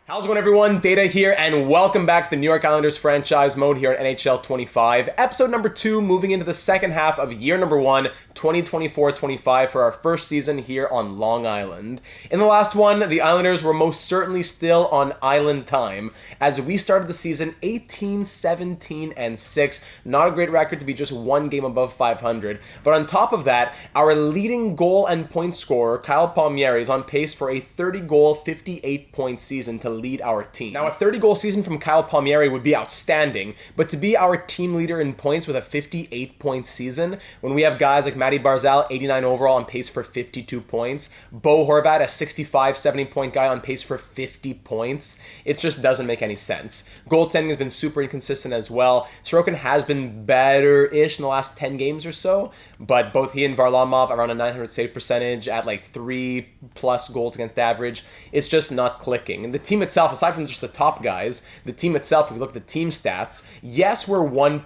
How's it going, everyone? Data here, and welcome back to the New York Islanders franchise mode here at NHL 25. Episode number 2, moving into the second half of year number 1, 2024-25 for our first season here on Long Island. In the last one, the Islanders were most certainly still on island time as we started the season 18-17-6. Not a great record to be just one game above 500. But on top of that, our leading goal and point scorer, Kyle Palmieri, is on pace for a 30-goal, 58-point season to lead our team. Now, a 30-goal season from Kyle Palmieri would be outstanding, but to be our team leader in points with a 58-point season, when we have guys like Matty Barzal, 89 overall, on pace for 52 points, Bo Horvat, a 65, 70-point guy on pace for 50 points, it just doesn't make any sense. Goaltending has been super inconsistent as well. Sorokin has been better-ish in the last 10 games or so, but both he and Varlamov around a 900 save percentage at like 3+ goals against average. It's just not clicking. And the team itself, aside from just the top guys, the team itself, if you look at the team stats, yes, we're 2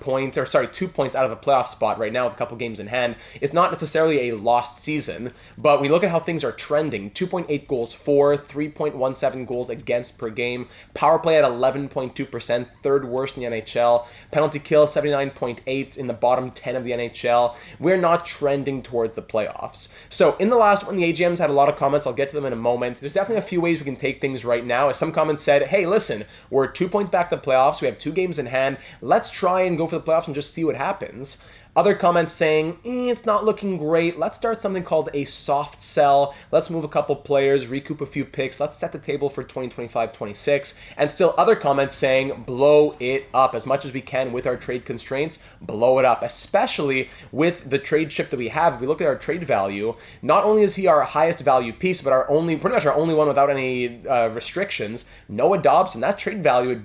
points out of a playoff spot right now with a couple games in hand. It's not necessarily a lost season, but we look at how things are trending. 2.8 goals for, 3.17 goals against per game, power play at 11.2%, third worst in the NHL, penalty kill 79.8 in the bottom 10 of the NHL. We're not trending towards the playoffs. So in the last one, the AGMs had a lot of comments. I'll get to them in a moment. There's definitely a few ways we can take things right now. As some comments said, hey, listen, we're 2 points back to the playoffs. We have 2 games in hand. Let's try and go for the playoffs and just see what happens. Other comments saying, it's not looking great. Let's start something called a soft sell. Let's move a couple players, recoup a few picks. Let's set the table for 2025-26. And still other comments saying, blow it up as much as we can with our trade constraints. Blow it up, especially with the trade chip that we have. If we look at our trade value, not only is he our highest value piece, but pretty much our only one without any restrictions. Noah Dobson, that trade value would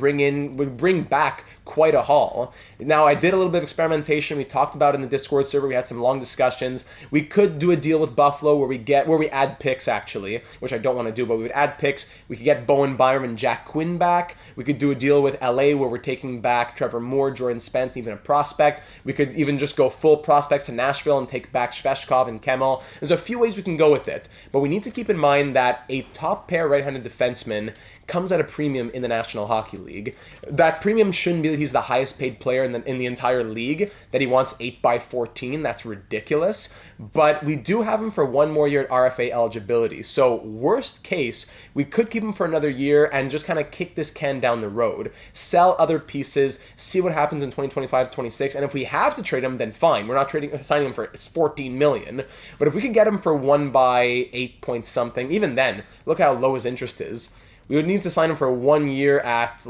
bring back quite a haul. Now, I did a little bit of experimentation. We talked about it in the Discord server. We had some long discussions. We could do a deal with Buffalo where we add picks, actually, which I don't want to do, but we would add picks. We could get Bowen Byram and Jack Quinn back. We could do a deal with LA where we're taking back Trevor Moore, Jordan Spence, even a prospect. We could even just go full prospects to Nashville and take back Sveshkov and Kemmel. There's a few ways we can go with it, but we need to keep in mind that a top pair right-handed defenseman comes at a premium in the National Hockey League. That premium shouldn't be that he's the highest paid player in the entire league, that he wants 8x14. That's ridiculous. But we do have him for 1 more year at RFA eligibility. So worst case, we could keep him for another year and just kind of kick this can down the road. Sell other pieces, see what happens in 2025-26. And if we have to trade him, then fine. We're not signing him for $14 million. But if we could get him for 1 by 8 point something, even then, look how low his interest is. We would need to sign him for 1 year at,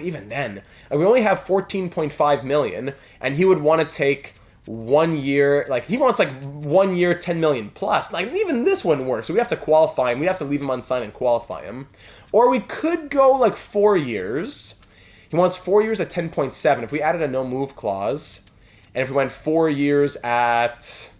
even then. We only have $14.5 million, and he would want to take 1 year, he wants 1 year, $10 million plus. Even this wouldn't work, so we have to qualify him. We'd have to leave him unsigned and qualify him. Or we could go 4 years. He wants 4 years at 10.7. If we added a no-move clause, and if we went 4 years at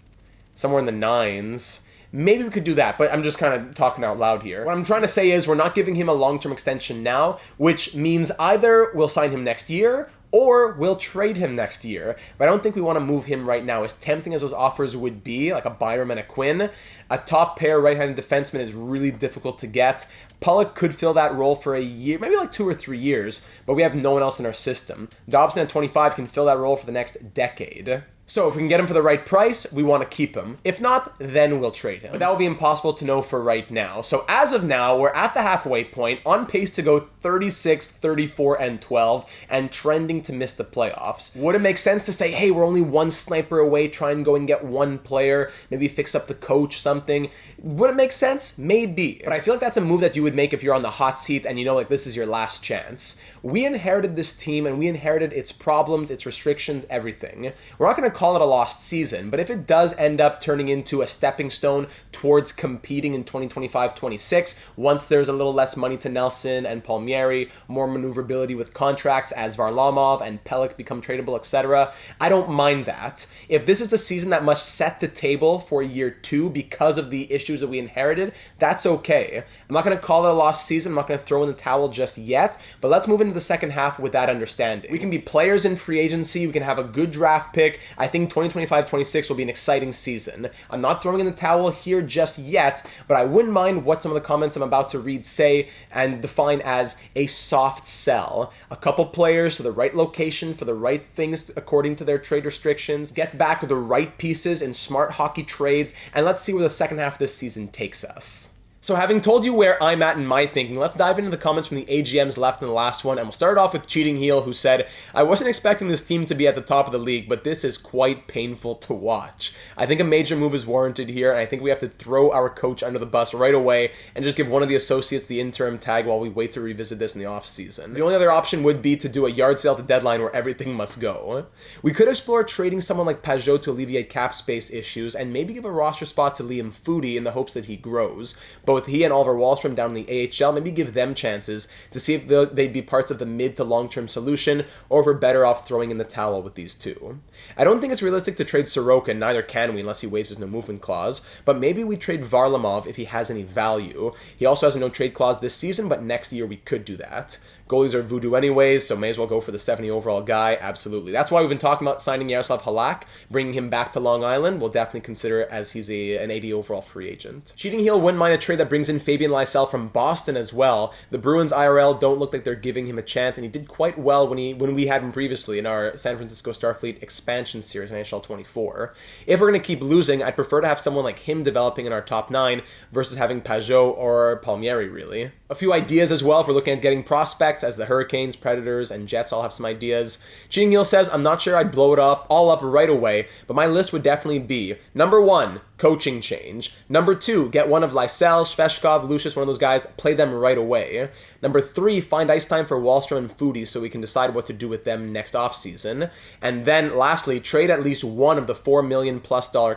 somewhere in the 9s, maybe we could do that, but I'm just kind of talking out loud here. What I'm trying to say is we're not giving him a long-term extension now, which means either we'll sign him next year or we'll trade him next year. But I don't think we want to move him right now. As tempting as those offers would be, like a Byram and a Quinn, a top pair right-handed defenseman is really difficult to get. Pulock could fill that role for a year, maybe 2 or 3 years, but we have no one else in our system. Dobson at 25 can fill that role for the next decade. So if we can get him for the right price, we want to keep him. If not, then we'll trade him. But that will be impossible to know for right now. So as of now, we're at the halfway point, on pace to go 36, 34, and 12, and trending to miss the playoffs. Would it make sense to say, hey, we're only 1 sniper away, try and go and get 1 player, maybe fix up the coach, something? Would it make sense? Maybe. But I feel like that's a move that you would make if you're on the hot seat and you know this is your last chance. We inherited this team and we inherited its problems, its restrictions, everything. We're not going to call it a lost season, but if it does end up turning into a stepping stone towards competing in 2025-26, once there's a little less money to Nelson and Palmieri, more maneuverability with contracts as Varlamov and Pelech become tradable, etc., I don't mind that. If this is a season that must set the table for year 2 because of the issues that we inherited, that's okay. I'm not going to call it a lost season. I'm not going to throw in the towel just yet, but let's move into the second half with that understanding. We can be players in free agency. We can have a good draft pick. I I think 2025-26 will be an exciting season. I'm not throwing in the towel here just yet, but I wouldn't mind what some of the comments I'm about to read say and define as a soft sell. A couple players to the right location for the right things according to their trade restrictions, get back the right pieces in smart hockey trades, and let's see where the second half of this season takes us. So having told you where I'm at in my thinking, let's dive into the comments from the AGMs left in the last one, and we'll start off with Cheating Heel, who said, I wasn't expecting this team to be at the top of the league, but this is quite painful to watch. I think a major move is warranted here, and I think we have to throw our coach under the bus right away and just give one of the associates the interim tag while we wait to revisit this in the offseason. The only other option would be to do a yard sale at the deadline where everything must go. We could explore trading someone like Pajot to alleviate cap space issues, and maybe give a roster spot to Liam Foudy in the hopes that he grows. Both he and Oliver Wahlstrom down in the AHL, maybe give them chances to see if they'd be parts of the mid to long-term solution, or if we're better off throwing in the towel with these two. I don't think it's realistic to trade Sorokin, neither can we unless he waives his no movement clause, but maybe we trade Varlamov if he has any value. He also has a no trade clause this season, but next year we could do that. Goalies are voodoo anyways, so may as well go for the 70 overall guy, absolutely. That's why we've been talking about signing Yaroslav Halak, bringing him back to Long Island. We'll definitely consider it as he's an 80 overall free agent. Cheating Heel wouldn't mind a trade that brings in Fabian Lysell from Boston as well. The Bruins IRL don't look like they're giving him a chance, and he did quite well when we had him previously in our San Francisco Starfleet expansion series in NHL 24. If we're going to keep losing, I'd prefer to have someone like him developing in our top 9 versus having Pajot or Palmieri, really. A few ideas as well if we're looking at getting prospects, as the Hurricanes, Predators, and Jets all have some ideas. Cheating Heel says, I'm not sure I'd blow it all up right away, but my list would definitely be, number 1, coaching change. Number 2, get one of Lysell, Sveshkov, Lucius, one of those guys, play them right away. Number 3, find ice time for Wahlstrom and Foudy so we can decide what to do with them next offseason. And then lastly, trade at least one of the $4 million+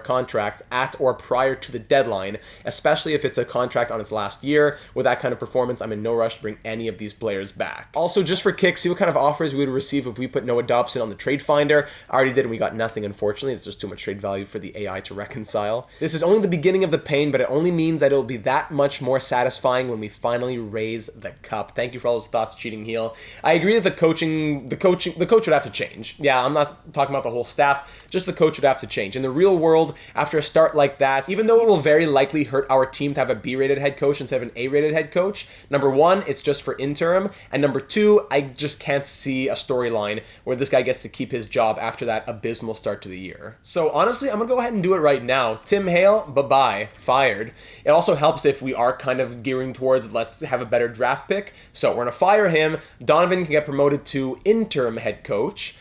contracts at or prior to the deadline, especially if it's a contract on its last year. With that kind of performance, I'm in no rush to bring any of these players back. Also, just for kicks, see what kind of offers we would receive if we put Noah Dobson on the trade finder. I already did and we got nothing, unfortunately. It's just too much trade value for the AI to reconcile. This is only the beginning of the pain, but it only means that it'll be that much more satisfying when we finally raise the cup. Thank you for all those thoughts, Cheating Heel. I agree that the coach would have to change. Yeah, I'm not talking about the whole staff, just the coach would have to change. In the real world, after a start like that, even though it will very likely hurt our team to have a B-rated head coach instead of an A-rated head coach, number 1, it's just for interim, and number 2, I just can't see a storyline where this guy gets to keep his job after that abysmal start to the year. So honestly, I'm going to go ahead and do it right now. Tim Hale, bye-bye, fired. It also helps if we are kind of gearing towards let's have a better draft pick. So we're going to fire him. Donovan can get promoted to interim head coach.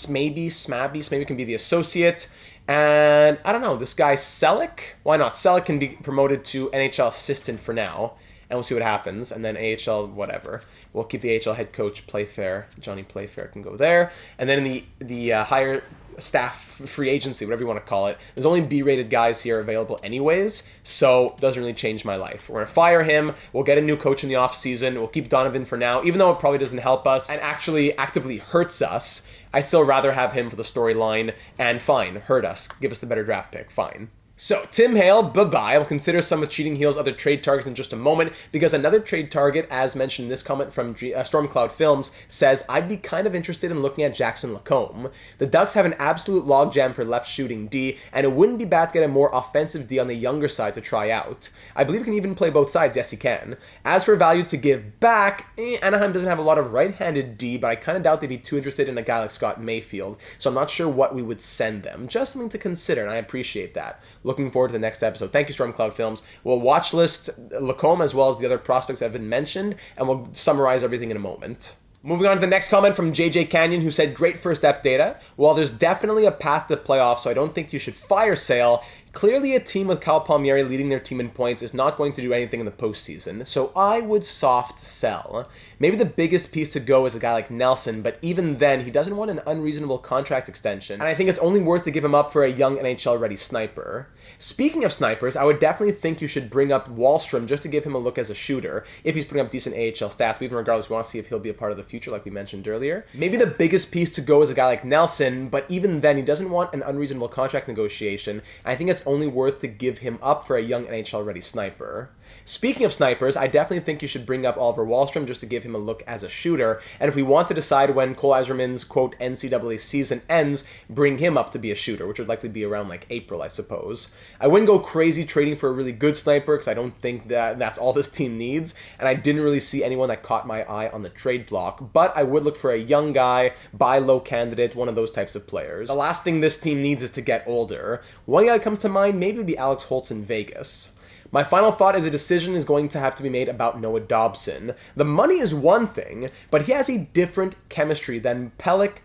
Maybe can be the associate. And I don't know, this guy Selleck? Why not? Selleck can be promoted to NHL assistant for now. And we'll see what happens. And then AHL, whatever. We'll keep the AHL head coach Playfair. Johnny Playfair can go there. And then in the higher staff free agency, whatever you want to call it, there's only B-rated guys here available anyways, so it doesn't really change my life. We're going to fire him. We'll get a new coach in the offseason. We'll keep Donovan for now, even though it probably doesn't help us and actually actively hurts us. I'd still rather have him for the storyline, and fine, hurt us. Give us the better draft pick, fine. So, Tim Hale, bye-bye. We'll consider some of Cheating Heel's other trade targets in just a moment, because another trade target, as mentioned in this comment from Stormcloud Films, says, I'd be kind of interested in looking at Jackson Lacombe. The Ducks have an absolute logjam for left-shooting D, and it wouldn't be bad to get a more offensive D on the younger side to try out. I believe he can even play both sides, yes he can. As for value to give back, Anaheim doesn't have a lot of right-handed D, but I kind of doubt they'd be too interested in a guy like Scott Mayfield, so I'm not sure what we would send them. Just something to consider, and I appreciate that. Looking forward to the next episode. Thank you, Stormcloud Films. We'll watch list Lacombe as well as the other prospects that have been mentioned, and we'll summarize everything in a moment. Moving on to the next comment from JJ Canyon, who said, great first step data. While there's definitely a path to the playoffs, so I don't think you should fire Sale. Clearly a team with Kyle Palmieri leading their team in points is not going to do anything in the postseason, so I would soft sell. Maybe the biggest piece to go is a guy like Nelson, but even then, he doesn't want an unreasonable contract extension, and I think it's only worth to give him up for a young NHL-ready sniper. Speaking of snipers, I would definitely think you should bring up Wahlstrom just to give him a look as a shooter, if he's putting up decent AHL stats, but even regardless, we want to see if he'll be a part of the future, like we mentioned earlier. Maybe the biggest piece to go is a guy like Nelson, but even then, he doesn't want an unreasonable contract negotiation, and I think it's it's only worth to give him up for a young NHL-ready sniper. Speaking of snipers, I definitely think you should bring up Oliver Wahlstrom just to give him a look as a shooter, and if we want to decide when Cole Eiserman's, quote, NCAA season ends, bring him up to be a shooter, which would likely be around, like, April, I suppose. I wouldn't go crazy trading for a really good sniper, because I don't think that that's all this team needs, and I didn't really see anyone that caught my eye on the trade block, but I would look for a young guy, buy low candidate, one of those types of players. The last thing this team needs is to get older. One guy that comes to mind maybe would be Alex Holtz in Vegas. My final thought is a decision is going to have to be made about Noah Dobson. The money is one thing, but he has a different chemistry than Pelech,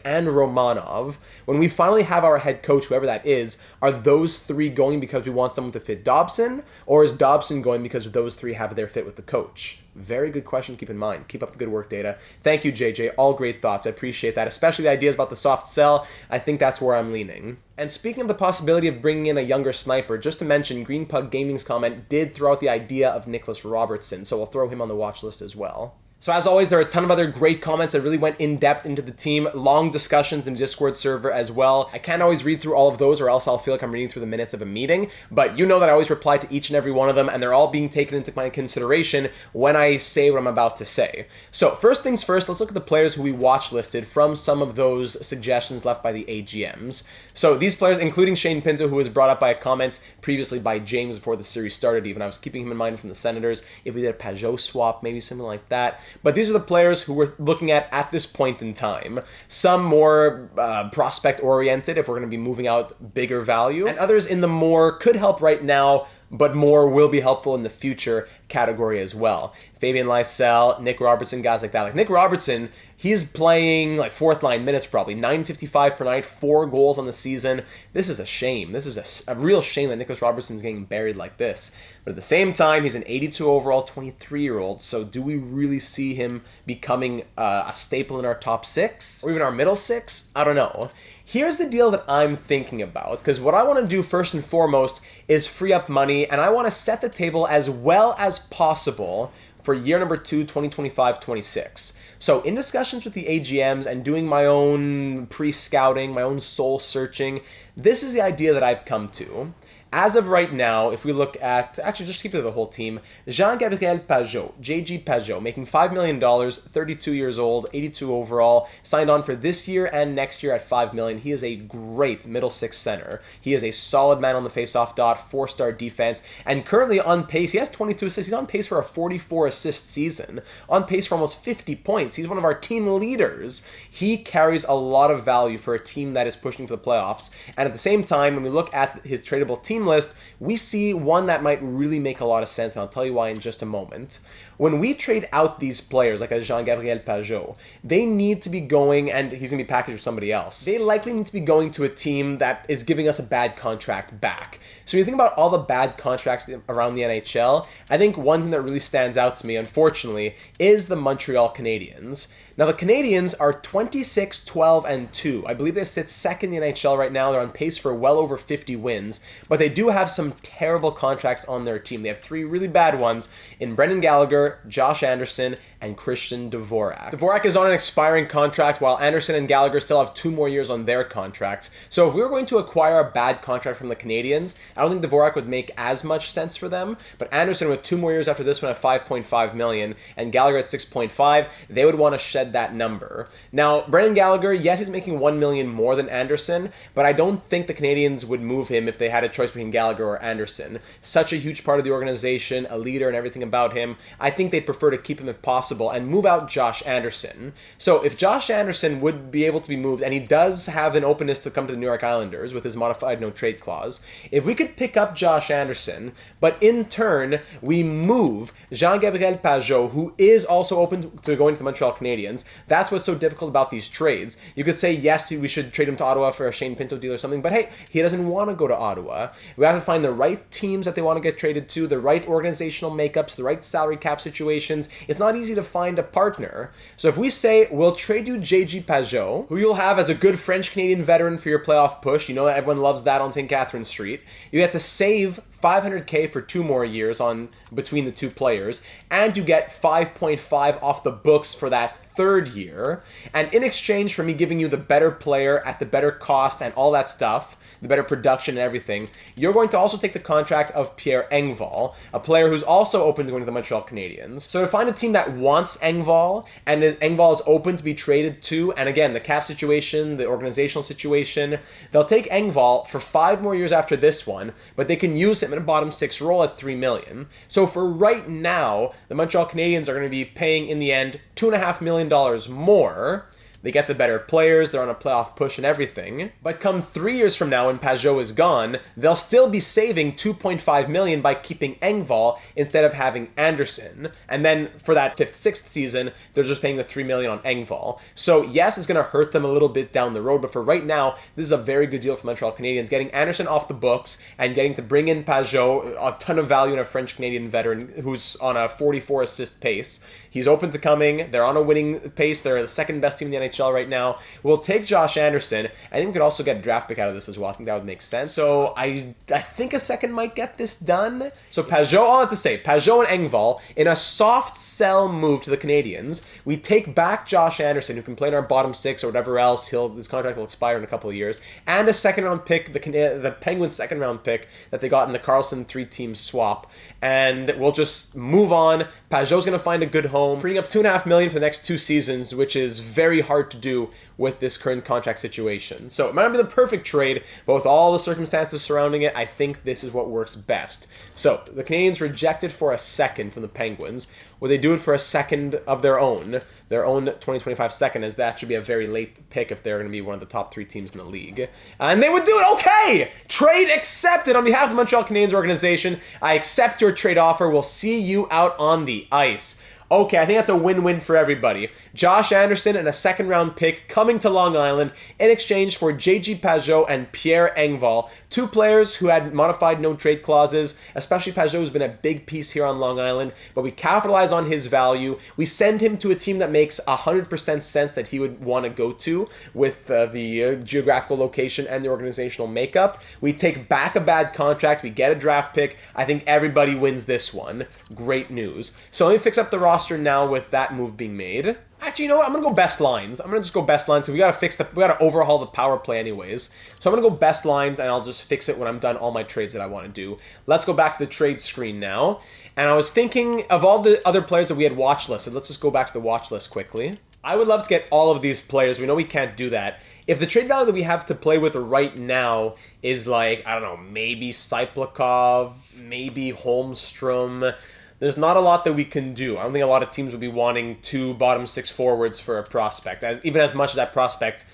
and Romanov. When we finally have our head coach, whoever that is, are those three going because we want someone to fit Dobson, or is Dobson going because those three have their fit with the coach? Very good question to keep in mind. Keep up the good work, Data. Thank you, JJ. All great thoughts. I appreciate that, especially the ideas about the soft sell. I think that's where I'm leaning. And speaking of the possibility of bringing in a younger sniper, just to mention, Green Pug Gaming's comment did throw out the idea of Nicholas Robertson, so we'll throw him on the watch list as well. So as always, there are a ton of other great comments that really went in-depth into the team, long discussions in the Discord server as well. I can't always read through all of those or else I'll feel like I'm reading through the minutes of a meeting, but you know that I always reply to each and every one of them, and they're all being taken into my consideration when I say what I'm about to say. So first things first, let's look at the players who we watch listed from some of those suggestions left by the AGMs. So these players, including Shane Pinto, who was brought up by a comment previously by James before the series started even. I was keeping him in mind from the Senators. If we did a Pajot swap, maybe something like that. But these are the players who we're looking at this point in time. Some more prospect-oriented, if we're going to be moving out bigger value, and others in the more could help right now, but more will be helpful in the future category as well. Fabian Lysell, Nick Robertson, guys like that. Like Nick Robertson, he's playing like fourth line minutes probably, 9.55 per night, 4 goals on the season. This is a shame. This is a real shame that Nicholas Robertson's getting buried like this. But at the same time, he's an 82 overall 23-year-old, so do we really see him becoming a staple in our top 6? Or even our middle 6? I don't know. Here's the deal that I'm thinking about, because what I want to do first and foremost is free up money, and I want to set the table as well as possible for year number 2, 2025-26. So in discussions with the AGMs and doing my own pre-scouting, my own soul searching, this is the idea that I've come to. As of right now, if we look at, actually just keep it to the whole team, Jean-Gabriel Pajot, JG Pajot, making $5 million, 32 years old, 82 overall, signed on for this year and next year at $5 million. He is a great middle 6 center. He is a solid man on the faceoff dot, 4-star defense, and currently on pace, he has 22 assists. He's on pace for a 44 assist season, on pace for almost 50 points. He's one of our team leaders. He carries a lot of value for a team that is pushing for the playoffs, and at the same time, when we look at his tradable team list, we see one that might really make a lot of sense, and I'll tell you why in just a moment. When we trade out these players, like a Jean-Gabriel Pajot, they need to be going, and he's going to be packaged with somebody else, they likely need to be going to a team that is giving us a bad contract back. So when you think about all the bad contracts around the NHL, I think one thing that really stands out to me, unfortunately, is the Montreal Canadiens. Now, the Canadiens are 26, 12, and 2. I believe they sit second in the NHL right now. They're on pace for well over 50 wins, but they do have some terrible contracts on their team. They have 3 really bad ones in Brendan Gallagher, Josh Anderson, and Christian Dvorak. Dvorak is on an expiring contract, while Anderson and Gallagher still have 2 more years on their contracts. So if we were going to acquire a bad contract from the Canadiens, I don't think Dvorak would make as much sense for them, but Anderson with 2 more years after this one at $5.5 million, and Gallagher at $6.5, they would want to shed that number. Now, Brendan Gallagher, yes, he's making $1 million more than Anderson, but I don't think the Canadiens would move him if they had a choice between Gallagher or Anderson. Such a huge part of the organization, a leader and everything about him. I think they'd prefer to keep him if possible and move out Josh Anderson. So if Josh Anderson would be able to be moved, and he does have an openness to come to the New York Islanders with his modified no-trade clause, if we could pick up Josh Anderson, but in turn, we move Jean-Gabriel Pajot, who is also open to going to the Montreal Canadiens, that's what's so difficult about these trades. You could say, yes, we should trade him to Ottawa for a Shane Pinto deal or something, but hey, he doesn't want to go to Ottawa. We have to find the right teams that they want to get traded to, the right organizational makeups, the right salary cap situations. It's not easy to find a partner. So if we say, we'll trade you JG Pajot, who you'll have as a good French-Canadian veteran for your playoff push, you know that everyone loves that on St. Catherine Street, you have to save $500K for 2 more years on between the 2 players, and you get 5.5 off the books for that 3rd year, and in exchange for me giving you the better player at the better cost and all that stuff, the better production and everything, you're going to also take the contract of Pierre Engvall, a player who's also open to going to the Montreal Canadiens. So to find a team that wants Engvall, and Engvall is open to be traded to, and again, the cap situation, the organizational situation, they'll take Engvall for 5 more years after this one, but they can use him in a bottom 6 role at $3 million. So for right now, the Montreal Canadiens are going to be paying, in the end, $2.5 million more. They get the better players, they're on a playoff push and everything. But come 3 years from now when Pajot is gone, they'll still be saving $2.5 million by keeping Engvall instead of having Anderson. And then for that 5th, 6th season, they're just paying the $3 million on Engvall. So yes, it's going to hurt them a little bit down the road, but for right now, this is a very good deal for Montreal Canadiens, getting Anderson off the books and getting to bring in Pajot, a ton of value in a French-Canadian veteran who's on a 44 assist pace. He's open to coming. They're on a winning pace. They're the second best team in the NHL right now. We'll take Josh Anderson. I think we could also get a draft pick out of this as well. I think that would make sense. So I think a second might get this done. So Pajot, all I have to say, Pajot and Engvall, in a soft sell move to the Canadiens, we take back Josh Anderson, who can play in our bottom 6 or whatever else. His contract will expire in a couple of years. And a second-round pick, the Penguins' second-round pick that they got in the Carlson 3-team swap. And we'll just move on. Pajot's going to find a good home, freeing up $2.5 million for the next 2 seasons, which is very hard to do with this current contract situation. So it might not be the perfect trade, but with all the circumstances surrounding it, I think this is what works best. So the Canadiens rejected for a second from the Penguins. Would they do it for a second of their own 2025 second, as that should be a very late pick if they're going to be one of the top 3 teams in the league. And they would do it. Okay! Trade accepted on behalf of the Montreal Canadiens organization. I accept your trade offer. We'll see you out on the ice. Okay, I think that's a win-win for everybody. Josh Anderson and a second-round pick coming to Long Island in exchange for J.G. Pajot and Pierre Engvall, 2 players who had modified no-trade clauses, especially Pajot, who's been a big piece here on Long Island, but we capitalize on his value. We send him to a team that makes 100% sense that he would want to go to with the geographical location and the organizational makeup. We take back a bad contract. We get a draft pick. I think everybody wins this one. Great news. So let me fix up the roster now with that move being made. Actually, you know what? I'm going to go best lines. I'm going to just go best lines. So we got to overhaul the power play anyways. So I'm going to go best lines, and I'll just fix it when I'm done all my trades that I want to do. Let's go back to the trade screen now. And I was thinking of all the other players that we had watch listed. Let's just go back to the watch list quickly. I would love to get all of these players. We know we can't do that. If the trade value that we have to play with right now is like, I don't know, maybe Saiplikov, maybe Holmstrom, there's not a lot that we can do. I don't think a lot of teams would be wanting 2 bottom 6 forwards for a prospect, even as much as that prospect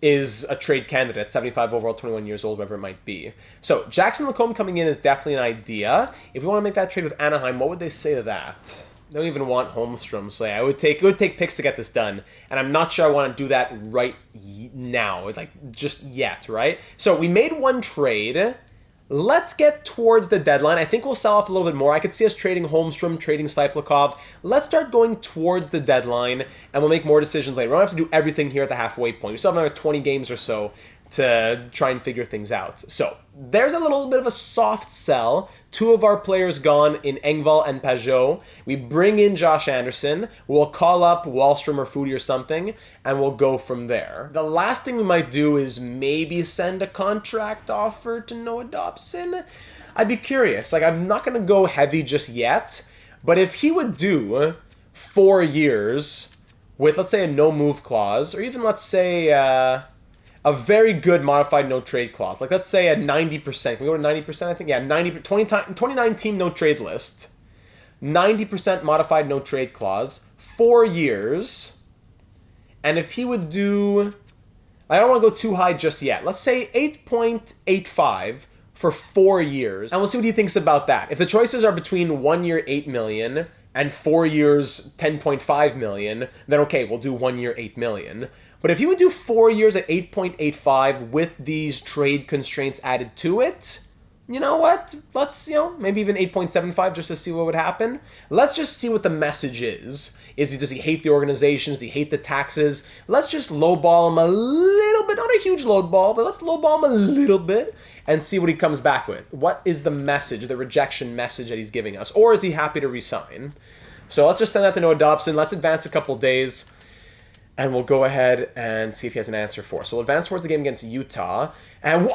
is a trade candidate, 75 overall, 21 years old, whatever it might be. So Jackson Lacombe coming in is definitely an idea. If we want to make that trade with Anaheim, what would they say to that? They don't even want Holmstrom, so yeah, it would take picks to get this done, and I'm not sure I want to do that right now, like just yet, right? So we made one trade. Let's get towards the deadline. I think we'll sell off a little bit more. I could see us trading Holmstrom, trading Saiplikov. Let's start going towards the deadline, and we'll make more decisions later. We don't have to do everything here at the halfway point. We still have another 20 games or so to try and figure things out. So there's a little bit of a soft sell. 2 of our players gone in Engvall and Pajot. We bring in Josh Anderson. We'll call up Wallstrom or Foodie or something, and we'll go from there. The last thing we might do is maybe send a contract offer to Noah Dobson. I'd be curious. Like, I'm not going to go heavy just yet, but if he would do 4 years with, let's say, a no-move clause, or even, let's say, a very good modified no-trade clause. Like, let's say a 90%. Can we go to 90%, I think? Yeah, 29-team no-trade list. 90% modified no-trade clause. 4 years. And if he would do... I don't want to go too high just yet. Let's say 8.85 for 4 years. And we'll see what he thinks about that. If the choices are between 1 year, $8 million, and 4 years, $10.5 million, then okay, we'll do 1 year, $8 million. But if you would do 4 years at 8.85 with these trade constraints added to it, you know what? Let's, maybe even 8.75 just to see what would happen. Let's just see what the message is. Does he hate the organization? Does he hate the taxes? Let's just lowball him a little bit. Not a huge lowball, but let's lowball him a little bit and see what he comes back with. What is the message, the rejection message that he's giving us? Or is he happy to resign? So let's just send that to Noah Dobson. Let's advance a couple days. And we'll go ahead and see if he has an answer for us. So we'll advance towards the game against Utah. And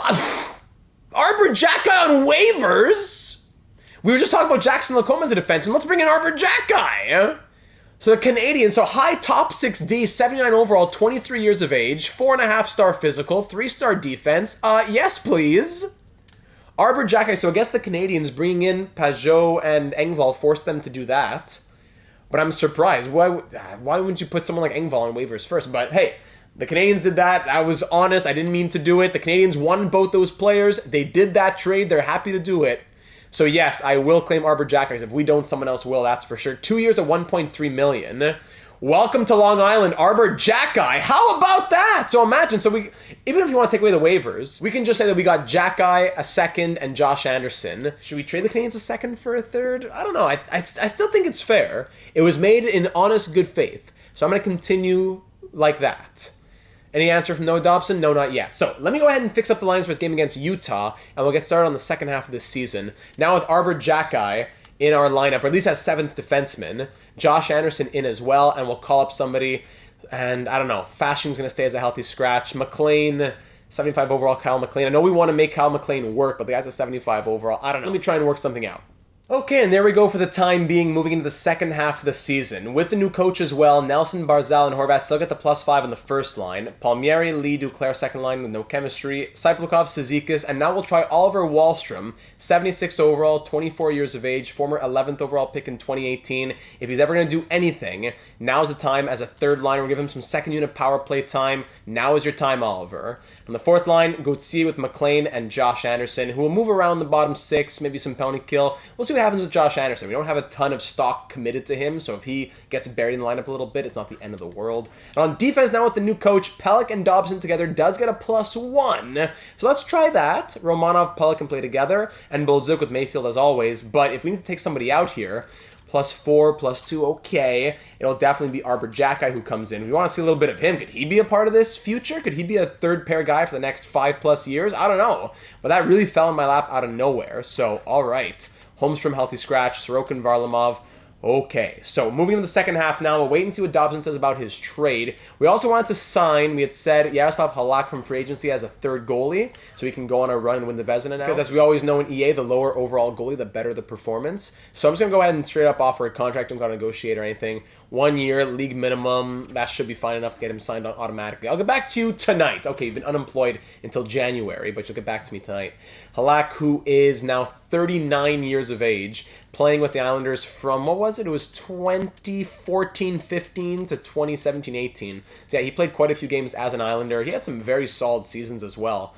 Arbor Xhekaj on waivers? We were just talking about Jackson Lacombe as a defenseman. Let's bring in Arbor Xhekaj. So the Canadians, so high top 6D, 79 overall, 23 years of age, 4.5-star physical, 3-star defense. Yes, please. Arbor Xhekaj, so I guess the Canadians bringing in Pajot and Engvall forced them to do that. But I'm surprised. Why wouldn't you put someone like Engvall on waivers first? But hey, the Canadians did that. I was honest. I didn't mean to do it. The Canadians won both those players. They did that trade. They're happy to do it. So yes, I will claim Arbor Xhekaj. If we don't, someone else will. That's for sure. 2 years at $1.3 million. Welcome to Long Island, Arbor Xhekaj. How about that? So imagine, even if you want to take away the waivers, we can just say that we got Xhekaj, a second, and Josh Anderson. Should we trade the Canadians a second for a third? I don't know. I still think it's fair. It was made in honest good faith. So I'm going to continue like that. Any answer from Noah Dobson? No, not yet. So let me go ahead and fix up the lines for this game against Utah, and we'll get started on the second half of this season. Now with Arbor Xhekaj in our lineup, or at least as 7th defenseman. Josh Anderson in as well, and we'll call up somebody, and I don't know, Fashion's going to stay as a healthy scratch. McLean, 75 overall, Kyle McLean. I know we want to make Kyle McLean work, but the guy's a 75 overall. I don't know. Let me try and work something out. Okay, and there we go for the time being, moving into the second half of the season. With the new coach as well, Nelson, Barzal, and Horvat still get the +5 on the first line. Palmieri, Lee, Duclair second line with no chemistry. Cyplukov, Cizikas, and now we'll try Oliver Wahlstrom, 76 overall, 24 years of age, former 11th overall pick in 2018. If he's ever going to do anything, now's the time as a third line. We'll give him some second unit power play time. Now is your time, Oliver. On the fourth line, Gauthier with McLean and Josh Anderson, who will move around the bottom 6, maybe some penalty kill. We'll see what happens with Josh Anderson. We don't have a ton of stock committed to him, so if he gets buried in the lineup a little bit, it's not the end of the world. And on defense now with the new coach, Pelech and Dobson together does get a +1. So let's try that. Romanov, Pelech can play together, and Boldzuk with Mayfield as always. But if we need to take somebody out here, +4, +2, okay. It'll definitely be Arbor Xhekaj who comes in. We want to see a little bit of him. Could he be a part of this future? Could he be a third pair guy for the next 5+ years? I don't know. But that really fell in my lap out of nowhere. So, all right. Holmstrom, healthy scratch. Sorokin, Varlamov. Okay, so moving into the second half now, we'll wait and see what Dobson says about his trade. We also wanted to sign, we had said, Yaroslav Halak from free agency as a third goalie, so he can go on a run and win the Vezina now. Because as we always know in EA, the lower overall goalie, the better the performance. So I'm just going to go ahead and straight up offer a contract. Don't got to negotiate or anything. 1 year, league minimum. That should be fine enough to get him signed on automatically. I'll get back to you tonight. Okay, you've been unemployed until January, but you'll get back to me tonight. Halak, who is now 39 years of age, playing with the Islanders from, what was it? It was 2014-15 to 2017-18. So yeah, he played quite a few games as an Islander. He had some very solid seasons as well.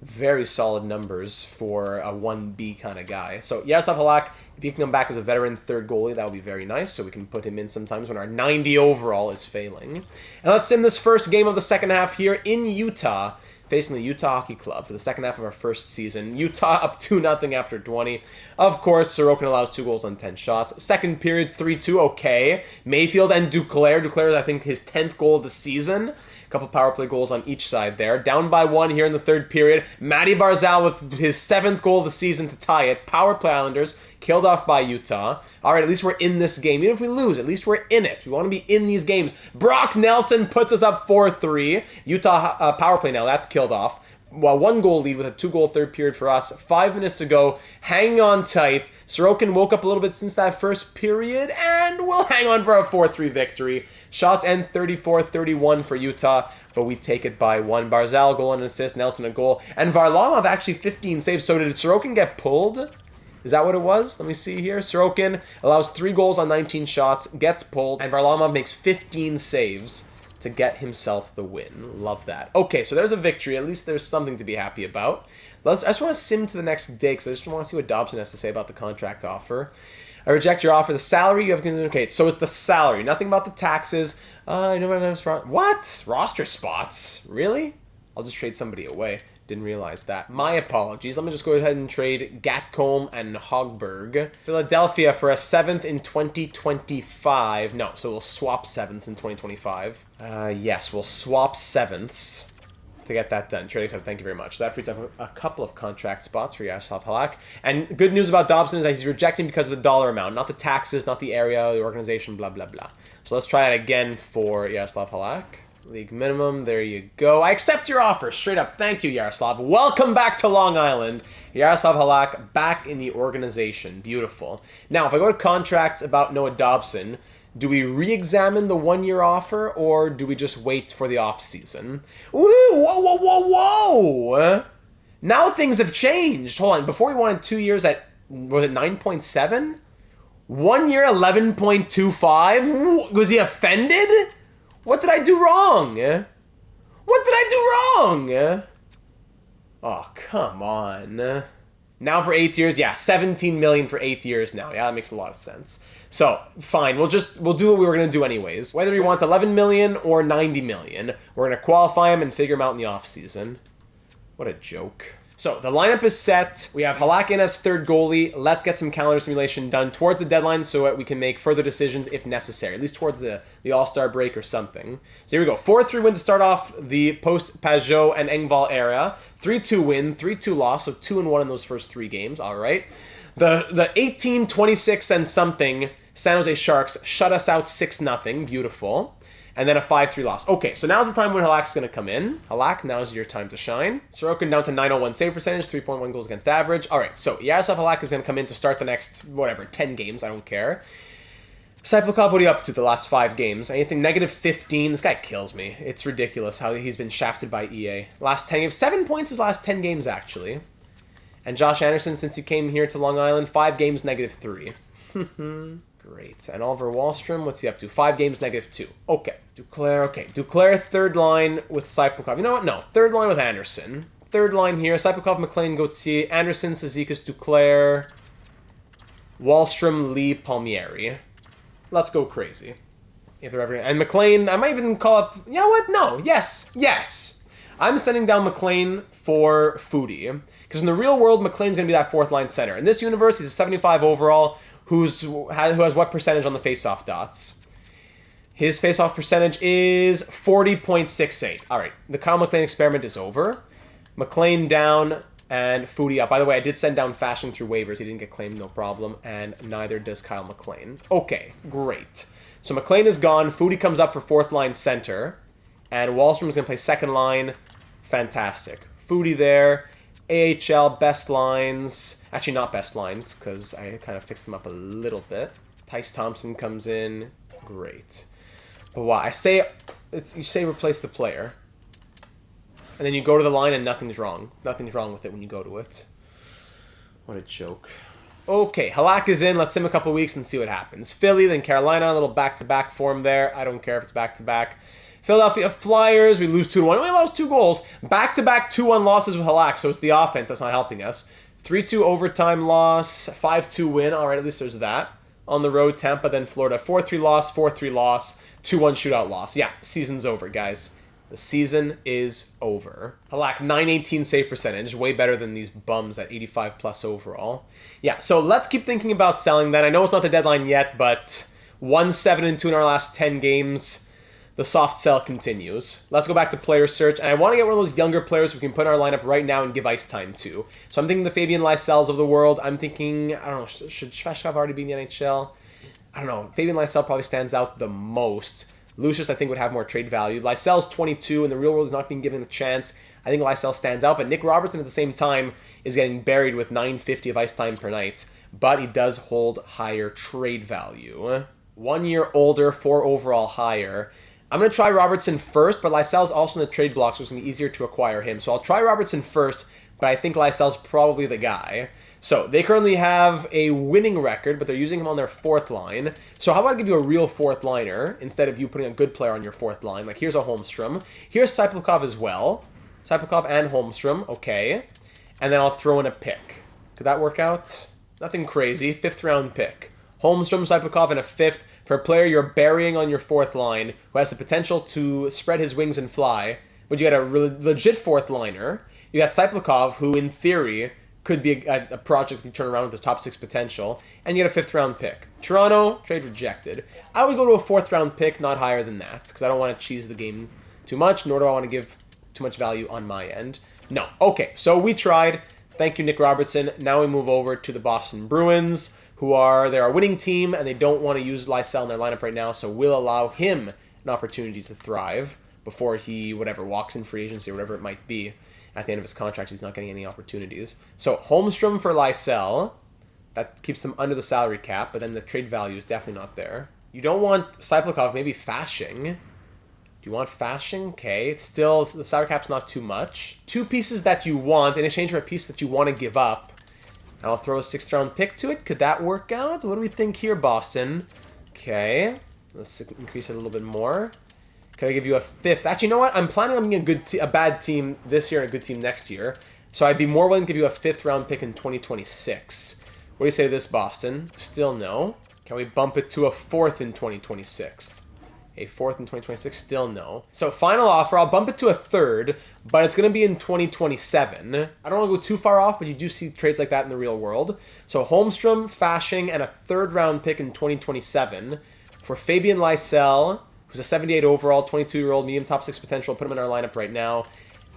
Very solid numbers for a 1B kind of guy. So Yaroslav Halak, if he can come back as a veteran third goalie, that would be very nice. So we can put him in sometimes when our 90 overall is failing. And let's sim this first game of the second half here in Utah, facing the Utah Hockey Club for the second half of our first season. Utah up 2-0 after 20. Of course, Sorokin allows 2 goals on 10 shots. Second period, 3-2, okay. Mayfield and Duclair. Duclair is, I think, his 10th goal of the season. A couple power play goals on each side there. Down by 1 here in the third period. Matty Barzal with his 7th goal of the season to tie it. Power play Islanders. Killed off by Utah. All right, at least we're in this game. Even if we lose, at least we're in it. We want to be in these games. Brock Nelson puts us up 4-3. Utah power play now. That's killed off. Well, 1-goal lead with a 2-goal third period for us. 5 minutes to go. Hang on tight. Sorokin woke up a little bit since that first period, and we'll hang on for a 4-3 victory. Shots end 34-31 for Utah, but we take it by 1. Barzal, goal and assist. Nelson, a goal. And Varlamov actually 15 saves. So did Sorokin get pulled? Is that what it was? Let me see here. Sorokin allows 3 goals on 19 shots, gets pulled, and Varlamov makes 15 saves to get himself the win. Love that. Okay, so there's a victory. At least there's something to be happy about. I just want to sim to the next day because I just want to see what Dobson has to say about the contract offer. I reject your offer. The salary you have communicated. So it's the salary. Nothing about the taxes. I know what? Roster spots? Really? I'll just trade somebody away. Didn't realize that. My apologies. Let me just go ahead and trade Gatcombe and Hogberg. Philadelphia for a 7th in 2025. No, so we'll swap 7ths in 2025. Yes, we'll swap 7ths to get that done. Trading sub, thank you very much. So that frees up a couple of contract spots for Yaroslav Halak. And good news about Dobson is that he's rejecting because of the dollar amount, not the taxes, not the area, the organization, blah, blah, blah. So let's try it again for Yaroslav Halak. League minimum. There you go. I accept your offer. Straight up. Thank you, Yaroslav. Welcome back to Long Island. Yaroslav Halak back in the organization. Beautiful. Now, if I go to contracts about Noah Dobson, do we re-examine the one-year offer, or do we just wait for the off-season? Ooh, whoa, whoa, whoa, whoa! Now things have changed. Hold on. Before we wanted 2 years at, was it 9.7? 1 year, 11.25? Was he offended? What did I do wrong? What did I do wrong? Oh, come on. Now for 8 years, yeah, 17 million for 8 years now. Yeah, that makes a lot of sense. So, fine, we'll do what we were going to do anyways. Whether he wants 11 million or 90 million, we're going to qualify him and figure him out in the offseason. What a joke. So, the lineup is set. We have Halak in as third goalie. Let's get some calendar simulation done towards the deadline so that we can make further decisions if necessary, at least towards the All-Star break or something. So here we go. 4-3 win to start off the post-Pajot and Engvall era. 3-2 win, 3-2 loss, so 2-1 in those first 3 games. All right. The 18, 26, and something San Jose Sharks shut us out 6-0. Beautiful. And then a 5-3 loss. Okay, so now's the time when Halak's going to come in. Halak, now's your time to shine. Sorokin down to 901 save percentage, 3.1 goals against average. All right, so Yaroslav Halak is going to come in to start the next, 10 games. I don't care. Saiplikov, what are you up to the last 5 games? Anything negative 15? This guy kills me. It's ridiculous how he's been shafted by EA. Last 10 games. 7 points his last 10 games, actually. And Josh Anderson, since he came here to Long Island, 5 games, negative 3. Great. And Oliver Wahlstrom, what's he up to? 5 games, negative 2. Okay. Duclair, okay. Duclair, third line with Saiplikov. You know what? No. Third line with Anderson. Third line here. Saiplikov, McLean, Gauthier, Anderson, Cizikas, Duclair, Wahlstrom, Lee, Palmieri. Let's go crazy. If they're ever... And McLean, I might even call up... You know what? No. Yes. Yes. I'm sending down McLean for Foodie. Because in the real world, McLean's going to be that fourth line center. In this universe, he's a 75 overall... who has what percentage on the faceoff dots? His faceoff percentage is 40.68. All right, the Kyle McLean experiment is over. McLean down and Foodie up. By the way, I did send down Fashion through waivers. He didn't get claimed, no problem, and neither does Kyle McLean. Okay, great. So McLean is gone. Foodie comes up for fourth line center, and Wahlstrom is going to play second line. Fantastic. Foodie there. AHL best lines. Actually, not best lines, because I kind of fixed them up a little bit. Tice Thompson comes in. Great. But why? You say replace the player. And then you go to the line and nothing's wrong. Nothing's wrong with it when you go to it. What a joke. Okay, Halak is in. Let's sim a couple weeks and see what happens. Philly, then Carolina. A little back-to-back form there. I don't care if it's back-to-back. Philadelphia Flyers, we lose 2-1. We lost 2 goals. Back-to-back 2-1 losses with Halak, so it's the offense that's not helping us. 3-2 overtime loss, 5-2 win. All right, at least there's that. On the road, Tampa, then Florida. 4-3 loss, 4-3 loss, 2-1 shootout loss. Yeah, season's over, guys. The season is over. Halak, 918 save percentage. Way better than these bums at 85 plus overall. Yeah, so let's keep thinking about selling that. I know it's not the deadline yet, but 1-7-2 in our last 10 games. The soft sell continues. Let's go back to player search. And I want to get one of those younger players we can put in our lineup right now and give ice time to. So I'm thinking the Fabian Lysells of the world. I'm thinking, I don't know, should Sveshkov already be in the NHL? I don't know. Fabian Lysell probably stands out the most. Lucius, I think, would have more trade value. Lysell's 22, and the real world is not being given a chance. I think Lysell stands out, but Nick Robertson at the same time is getting buried with 950 of ice time per night. But he does hold higher trade value. 1 year older, 4 overall higher. I'm going to try Robertson first, but Lysell's also in the trade block, so it's going to be easier to acquire him. So I'll try Robertson first, but I think Lysell's probably the guy. So they currently have a winning record, but they're using him on their fourth line. So how about I give you a real fourth liner instead of you putting a good player on your fourth line? Like here's a Holmstrom. Here's Saiplikov as well. Saiplikov and Holmstrom, okay. And then I'll throw in a pick. Could that work out? Nothing crazy. 5th round pick. Holmstrom, Saiplikov, and a 5th. For a player you're burying on your fourth line who has the potential to spread his wings and fly, but you got a legit fourth liner. You got Saiplikov, who in theory could be a project you turn around with his top 6 potential, and you get a 5th round pick. Toronto, trade rejected. I would go to a 4th round pick, not higher than that, because I don't want to cheese the game too much, nor do I want to give too much value on my end. No. Okay, so we tried. Thank you, Nick Robertson. Now we move over to the Boston Bruins, they're a winning team, and they don't want to use Lysell in their lineup right now, so we'll allow him an opportunity to thrive. before he, whatever, walks in free agency or whatever it might be. At the end of his contract, he's not getting any opportunities. So Holmstrom for Lysell. That keeps them under the salary cap, but then the trade value is definitely not there. You don't want Cyplikov, maybe Fashing. Do you want Fashing? Okay, it's still, the salary cap's not too much. 2 pieces that you want in exchange for a piece that you want to give up. And I'll throw a 6th round pick to it. Could that work out? What do we think here, Boston? Okay, let's increase it a little bit more. Could I give you a 5th? Actually, you know what? I'm planning on being a bad team this year and a good team next year. So I'd be more willing to give you a 5th round pick in 2026. What do you say to this, Boston? Still no. Can we bump it to a 4th in 2026? A 4th in 2026? Still no. So final offer, I'll bump it to a 3rd, but it's going to be in 2027. I don't want to go too far off, but you do see trades like that in the real world. So Holmstrom, Fashing, and a 3rd round pick in 2027 for Fabian Lysell, who's a 78 overall, 22-year-old, medium top 6 potential. Put him in our lineup right now.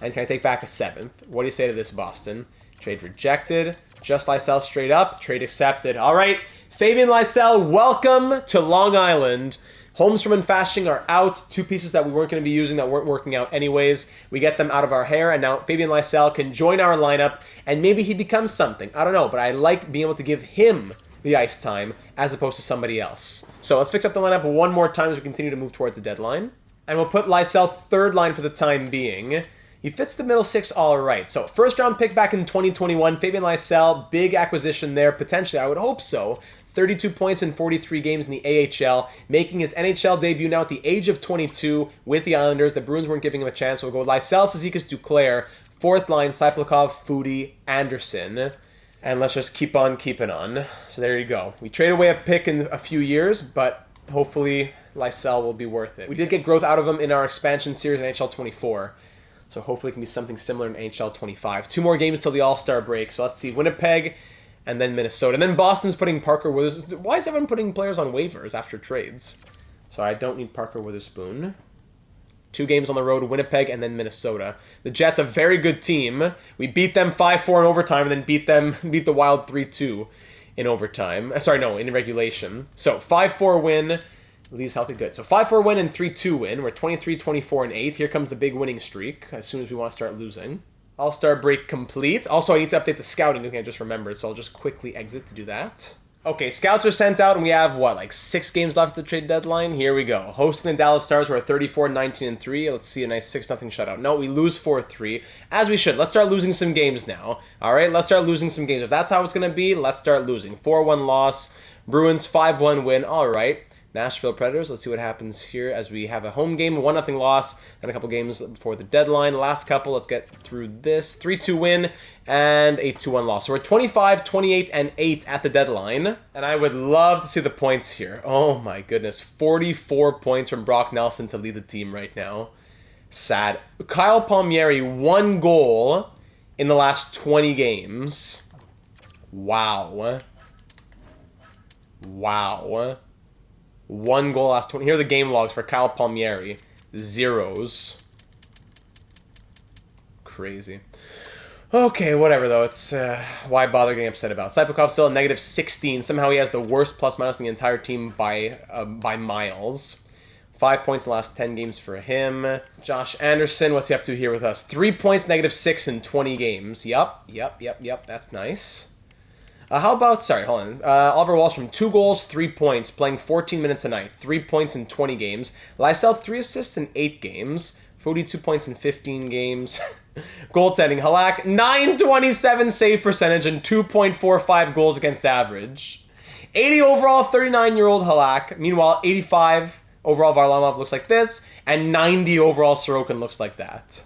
And can I take back a 7th? What do you say to this, Boston? Trade rejected. Just Lysell straight up. Trade accepted. All right, Fabian Lysell, welcome to Long Island. Holmstrom and Fashing are out. 2 pieces that we weren't going to be using that weren't working out anyways. We get them out of our hair, and now Fabian Lysell can join our lineup, and maybe he becomes something. I don't know, but I like being able to give him the ice time as opposed to somebody else. So let's fix up the lineup one more time as we continue to move towards the deadline. And we'll put Lysell 3rd line for the time being. He fits the middle 6 all right. So 1st round pick back in 2021. Fabian Lysell, big acquisition there. Potentially, I would hope so. 32 points in 43 games in the AHL. Making his NHL debut now at the age of 22 with the Islanders. The Bruins weren't giving him a chance. So we'll go Lysell, Cizikas, Duclair. 4th line, Cyplikov, Foudy, Anderson. And let's just keep on keeping on. So there you go. We trade away a pick in a few years, but hopefully Lysell will be worth it. We did get growth out of him in our expansion series in NHL 24. So hopefully it can be something similar in NHL 25. 2 more games till the All-Star break. So let's see. Winnipeg and then Minnesota. And then Boston's putting Parker Witherspoon. Why is everyone putting players on waivers after trades? So I don't need Parker Witherspoon. 2 games on the road, Winnipeg and then Minnesota. The Jets, a very good team. We beat them 5-4 in overtime and then beat the Wild 3-2 in overtime. Sorry, no, in regulation. So 5-4 win. Lee's healthy, good. So 5-4 win and 3-2 win. We're 23, 24, and 8. Here comes the big winning streak as soon as we want to start losing. All-Star break complete. Also, I need to update the scouting. I think I just remembered, so I'll just quickly exit to do that. Okay, scouts are sent out, and we have, what, like 6 games left at the trade deadline? Here we go. Hosting the Dallas Stars, we're at 34, 19, and 3. Let's see a nice 6-0 shutout. No, we lose 4-3, as we should. Let's start losing some games now. All right, let's start losing some games. If that's how it's going to be, let's start losing. 4-1 loss. Bruins 5-1 win. All right. Nashville Predators, let's see what happens here as we have a home game, 1-0 loss, and a couple games before the deadline. Last couple, let's get through this. 3-2 win and a 2-1 loss. So we're 25, 28, and 8 at the deadline. And I would love to see the points here. Oh my goodness. 44 points from Brock Nelson to lead the team right now. Sad. Kyle Palmieri, 1 goal in the last 20 games. Wow. Wow. 1 goal last 20. Here are the game logs for Kyle Palmieri. 0s. Crazy. Okay, whatever though. It's why bother getting upset about. Cyplikov still at -16. Somehow he has the worst plus-minus in the entire team by miles. 5 points in the last 10 games for him. Josh Anderson, what's he up to here with us? 3 points, -6 in 20 games. Yep. That's nice. How about, sorry, hold on. Oliver Wahlstrom, 2 goals, 3 points, playing 14 minutes a night. 3 points in 20 games. Lysell, 3 assists in 8 games. Foudy, 2 points in 15 games. Goaltending, Halak, 927 save percentage and 2.45 goals against average. 80 overall, 39-year-old Halak. Meanwhile, 85 overall Varlamov looks like this, and 90 overall Sorokin looks like that.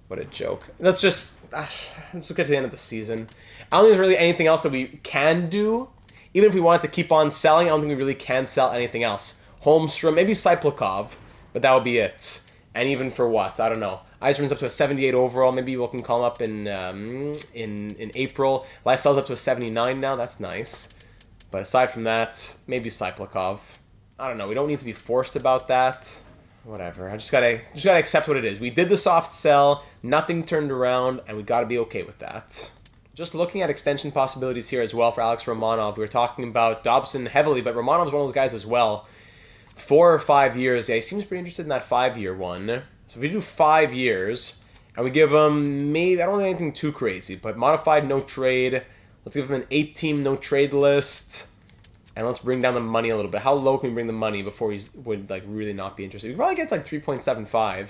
What a joke. Let's just get to the end of the season. I don't think there's really anything else that we can do. Even if we wanted to keep on selling, I don't think we really can sell anything else. Holmstrom, maybe Cyplikov, but that would be it. And even for what? I don't know. Eiserman's up to a 78 overall. Maybe we can call him up in April. Lysell's up to a 79 now. That's nice. But aside from that, maybe Cyplikov. I don't know. We don't need to be forced about that. Whatever. I just gotta accept what it is. We did the soft sell. Nothing turned around, and we gotta be okay with that. Just looking at extension possibilities here as well for Alex Romanov. We were talking about Dobson heavily, but Romanov's one of those guys as well. 4 or 5 years. Yeah, he seems pretty interested in that 5-year one. So if we do 5 years, and we give him maybe, I don't want anything too crazy, but modified no trade. Let's give him an 8-team no trade list. And let's bring down the money a little bit. How low can we bring the money before he would like really not be interested? We probably get to like 3.75.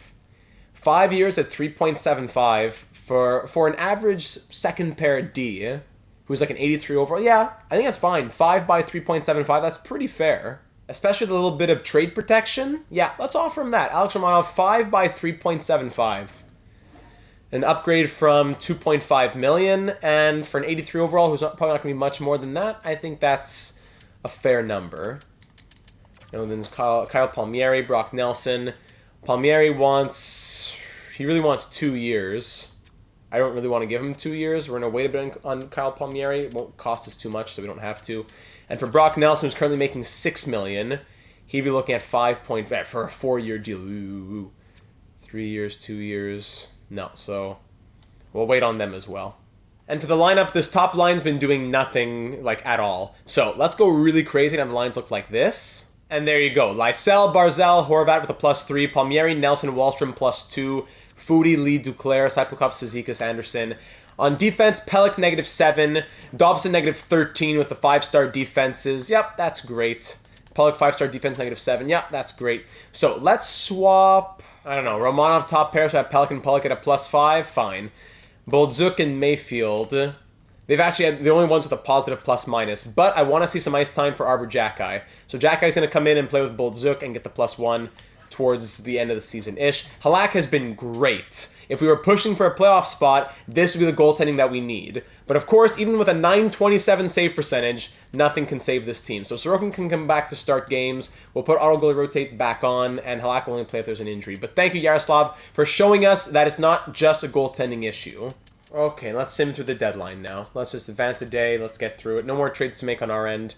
5 years at 3.75 for an average second pair D, who's like an 83 overall. Yeah, I think that's fine. 5 by 3.75, that's pretty fair. Especially with a little bit of trade protection. Yeah, let's offer him that. Alex Romanov, 5 by 3.75. An upgrade from 2.5 million, and for an 83 overall, who's probably not going to be much more than that, I think that's a fair number. And then Kyle Palmieri, Brock Nelson. Palmieri he really wants 2 years. I don't really want to give him 2 years. We're going to wait a bit on Kyle Palmieri. It won't cost us too much, so we don't have to. And for Brock Nelson, who's currently making $6 million, he'd be looking at 5.5 for a 4-year deal. Ooh, 3 years, 2 years. No, so we'll wait on them as well. And for the lineup, this top line's been doing nothing, like, at all. So let's go really crazy and have the lines look like this. And there you go. Lysell, Barzal, Horvat with a +3. Palmieri, Nelson, Wallstrom +2. Foudy, Lee, Duclair, Cyplukov, Cizikas, Anderson. On defense, Pelech -7. Dobson -13 with the 5-star defenses. Yep, that's great. Pelech 5-star defense -7. Yep, that's great. So let's swap, I don't know, Romanov top pair, so I have Pelech and Pelech at a +5. Fine. Boldzuk and Mayfield. They've actually had the only ones with a positive +-, but I want to see some ice time for Arbor Jacki. So Jackie's going to come in and play with Boldzuk and get the +1 towards the end of the season-ish. Halak has been great. If we were pushing for a playoff spot, this would be the goaltending that we need. But of course, even with a .927 save percentage, nothing can save this team. So Sorokin can come back to start games. We'll put auto goalie rotate back on, and Halak will only play if there's an injury. But thank you, Yaroslav, for showing us that it's not just a goaltending issue. Okay, let's sim through the deadline now. Let's just advance the day. Let's get through it. No more trades to make on our end.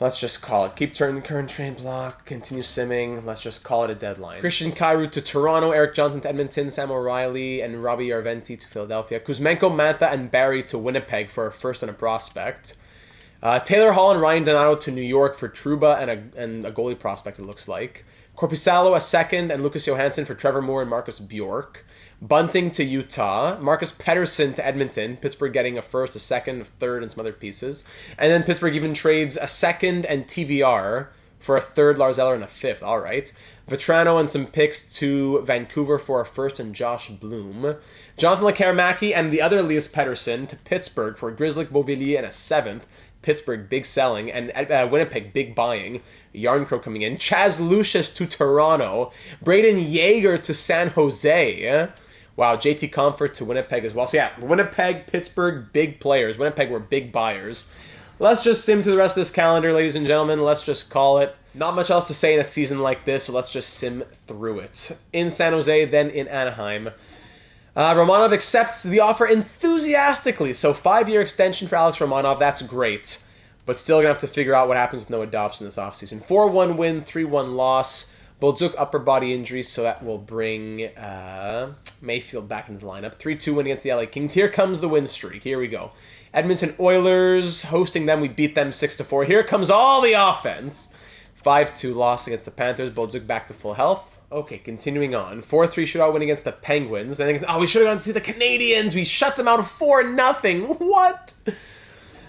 Let's just call it. Keep turning current trade block. Continue simming. Let's just call it a deadline. Christian Kyrou to Toronto. Eric Johnson to Edmonton. Sam O'Reilly and Robbie Yarventi to Philadelphia. Kuzmenko, Mantha, and Barry to Winnipeg for a first and a prospect. Taylor Hall and Ryan Donato to New York for Trouba and a goalie prospect, it looks like. Korpisalo, a second, and Lucas Johansson for Trevor Moore and Marcus Bjork. Bunting to Utah. Marcus Pettersson to Edmonton. Pittsburgh getting a first, a second, a third, and some other pieces. And then Pittsburgh even trades a second and TVR for a third, Lars Eller, and a fifth. All right. Vetrano and some picks to Vancouver for a first and Josh Bloom. Jonathan Lekarmaki and the other Elias Pettersson to Pittsburgh for Grizzly Beauvillier and a seventh. Pittsburgh, big selling, and Winnipeg, big buying. Yarncrow coming in. Chaz Lucius to Toronto. Braden Yeager to San Jose. Wow, JT Comfort to Winnipeg as well. So yeah, Winnipeg, Pittsburgh, big players. Winnipeg were big buyers. Let's just sim through the rest of this calendar, ladies and gentlemen. Let's just call it. Not much else to say in a season like this, so let's just sim through it. In San Jose, then in Anaheim. Romanov accepts the offer enthusiastically. So 5-year extension for Alex Romanov, that's great. But still going to have to figure out what happens with Noah Dobson this offseason. 4-1 win, 3-1 loss. Boldzuk upper body injury, so that will bring Mayfield back into the lineup. 3-2 win against the LA Kings. Here comes the win streak. Here we go. Edmonton Oilers, hosting them. We beat them 6-4. Here comes all the offense. 5-2 loss against the Panthers. Boldzuk back to full health. Okay, continuing on. 4-3 shootout win against the Penguins. We should have gone to see the Canadiens. We shut them out 4-0. What?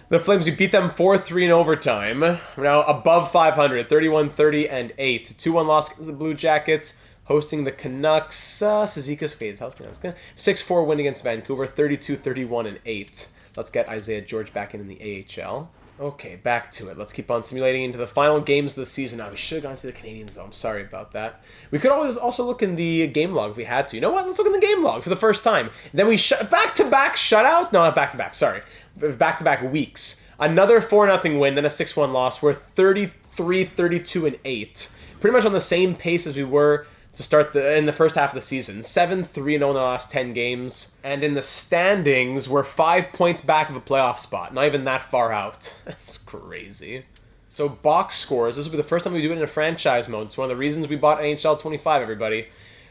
The Flames, we beat them 4-3 in overtime. We're now above 500, 31-30 and 8. 2-1 loss against the Blue Jackets, hosting the Canucks. Cizikas, okay, that's good. 6-4 win against Vancouver, 32-31 and 8. Let's get Isaiah George back in the AHL. Okay, back to it. Let's keep on simulating into the final games of the season. We should have gone to the Canadiens, though. I'm sorry about that. We could always also look in the game log if we had to. You know what? Let's look in the game log for the first time. Then we back-to-back shutout? No, not back-to-back. Sorry. Back-to-back weeks. Another 4-0 win, then a 6-1 loss. We're 33-32 and 8. Pretty much on the same pace as we were to start in the first half of the season. 7-3-0 in the last 10 games. And in the standings, we're 5 points back of a playoff spot. Not even that far out. That's crazy. So box scores. This will be the first time we do it in a franchise mode. It's one of the reasons we bought NHL 25, everybody.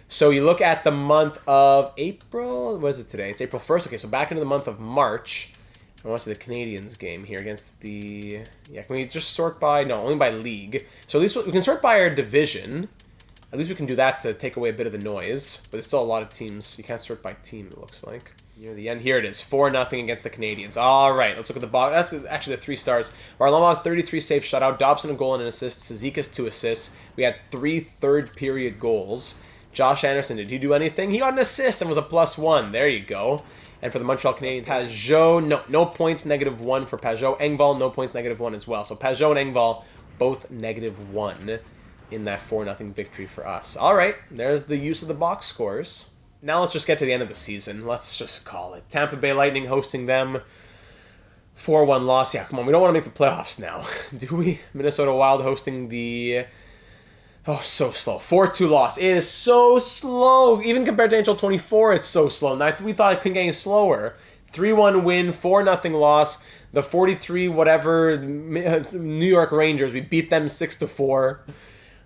So you look at the month of April. What is it today? It's April 1st. Okay, so back into the month of March. I want to see the Canadiens game here against the... Yeah, can we just sort by... No, only by league. So at least we can sort by our division. At least we can do that to take away a bit of the noise. But there's still a lot of teams. You can't sort by team, it looks like. Near the end, here it is. 4-0 against the Canadiens. All right, let's look at the box. That's actually the 3 stars. Varlamov, 33 save shutout. Dobson, a goal and an assist. Cizikas, 2 assists. We had 3 third-period goals. Josh Anderson, did he do anything? He got an assist and was a +1. There you go. And for the Montreal Canadiens, Pajot, no points, -1 for Pajot. Engvall, no points, -1 as well. So Pajot and Engvall, both -1 in that 4-0 victory for us. All right, there's the use of the box scores. Now let's just get to the end of the season. Let's just call it. Tampa Bay Lightning hosting them. 4-1 loss. Yeah, come on, we don't want to make the playoffs now. Do we? Minnesota Wild hosting the... Oh, so slow. 4-2 loss. It is so slow. Even compared to NHL 24, it's so slow. Now, we thought it couldn't get any slower. 3-1 win, 4-0 loss. The 43 whatever New York Rangers, we beat them 6-4.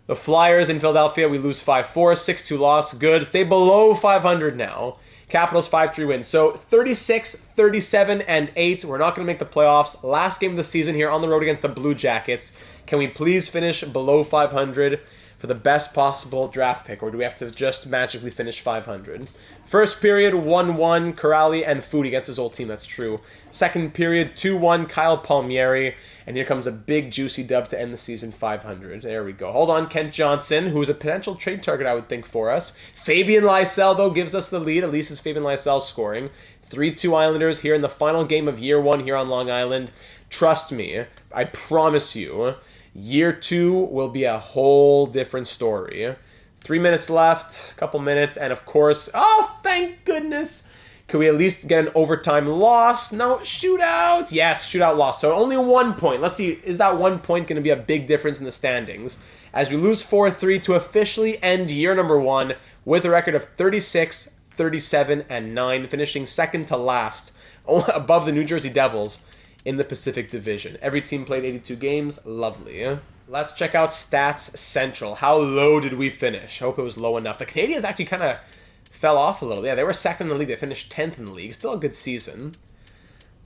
The Flyers in Philadelphia, we lose 5-4. 6-2 loss. Good. Stay below 500 now. Capitals 5-3 win. So 36, 37, and 8. We're not going to make the playoffs. Last game of the season here on the road against the Blue Jackets. Can we please finish below 500? For the best possible draft pick, or do we have to just magically finish 500? First period, 1-1, Corrali and Food against his old team, that's true. Second period, 2-1, Kyle Palmieri, and here comes a big juicy dub to end the season, 500. There we go. Hold on, Kent Johnson, who's a potential trade target, I would think, for us. Fabian Lysell, though, gives us the lead. At least it's Fabian Lysell scoring. 3-2 Islanders here in the final game of year 1 here on Long Island. Trust me, I promise you, Year 2 will be a whole different story. 3 minutes left, a couple minutes, and of course, oh, thank goodness. Could we at least get an overtime loss? No, shootout. Yes, shootout loss. So only 1 point. Let's see, is that 1 point going to be a big difference in the standings? As we lose 4-3 to officially end year number 1 with a record of 36, 37, and 9, finishing second to last, above the New Jersey Devils in the Pacific Division. Every team played 82 games. Lovely. Let's check out Stats Central. How low did we finish? Hope it was low enough. The Canadiens actually kind of fell off a little. Yeah, they were second in the league. They finished 10th in the league. Still a good season.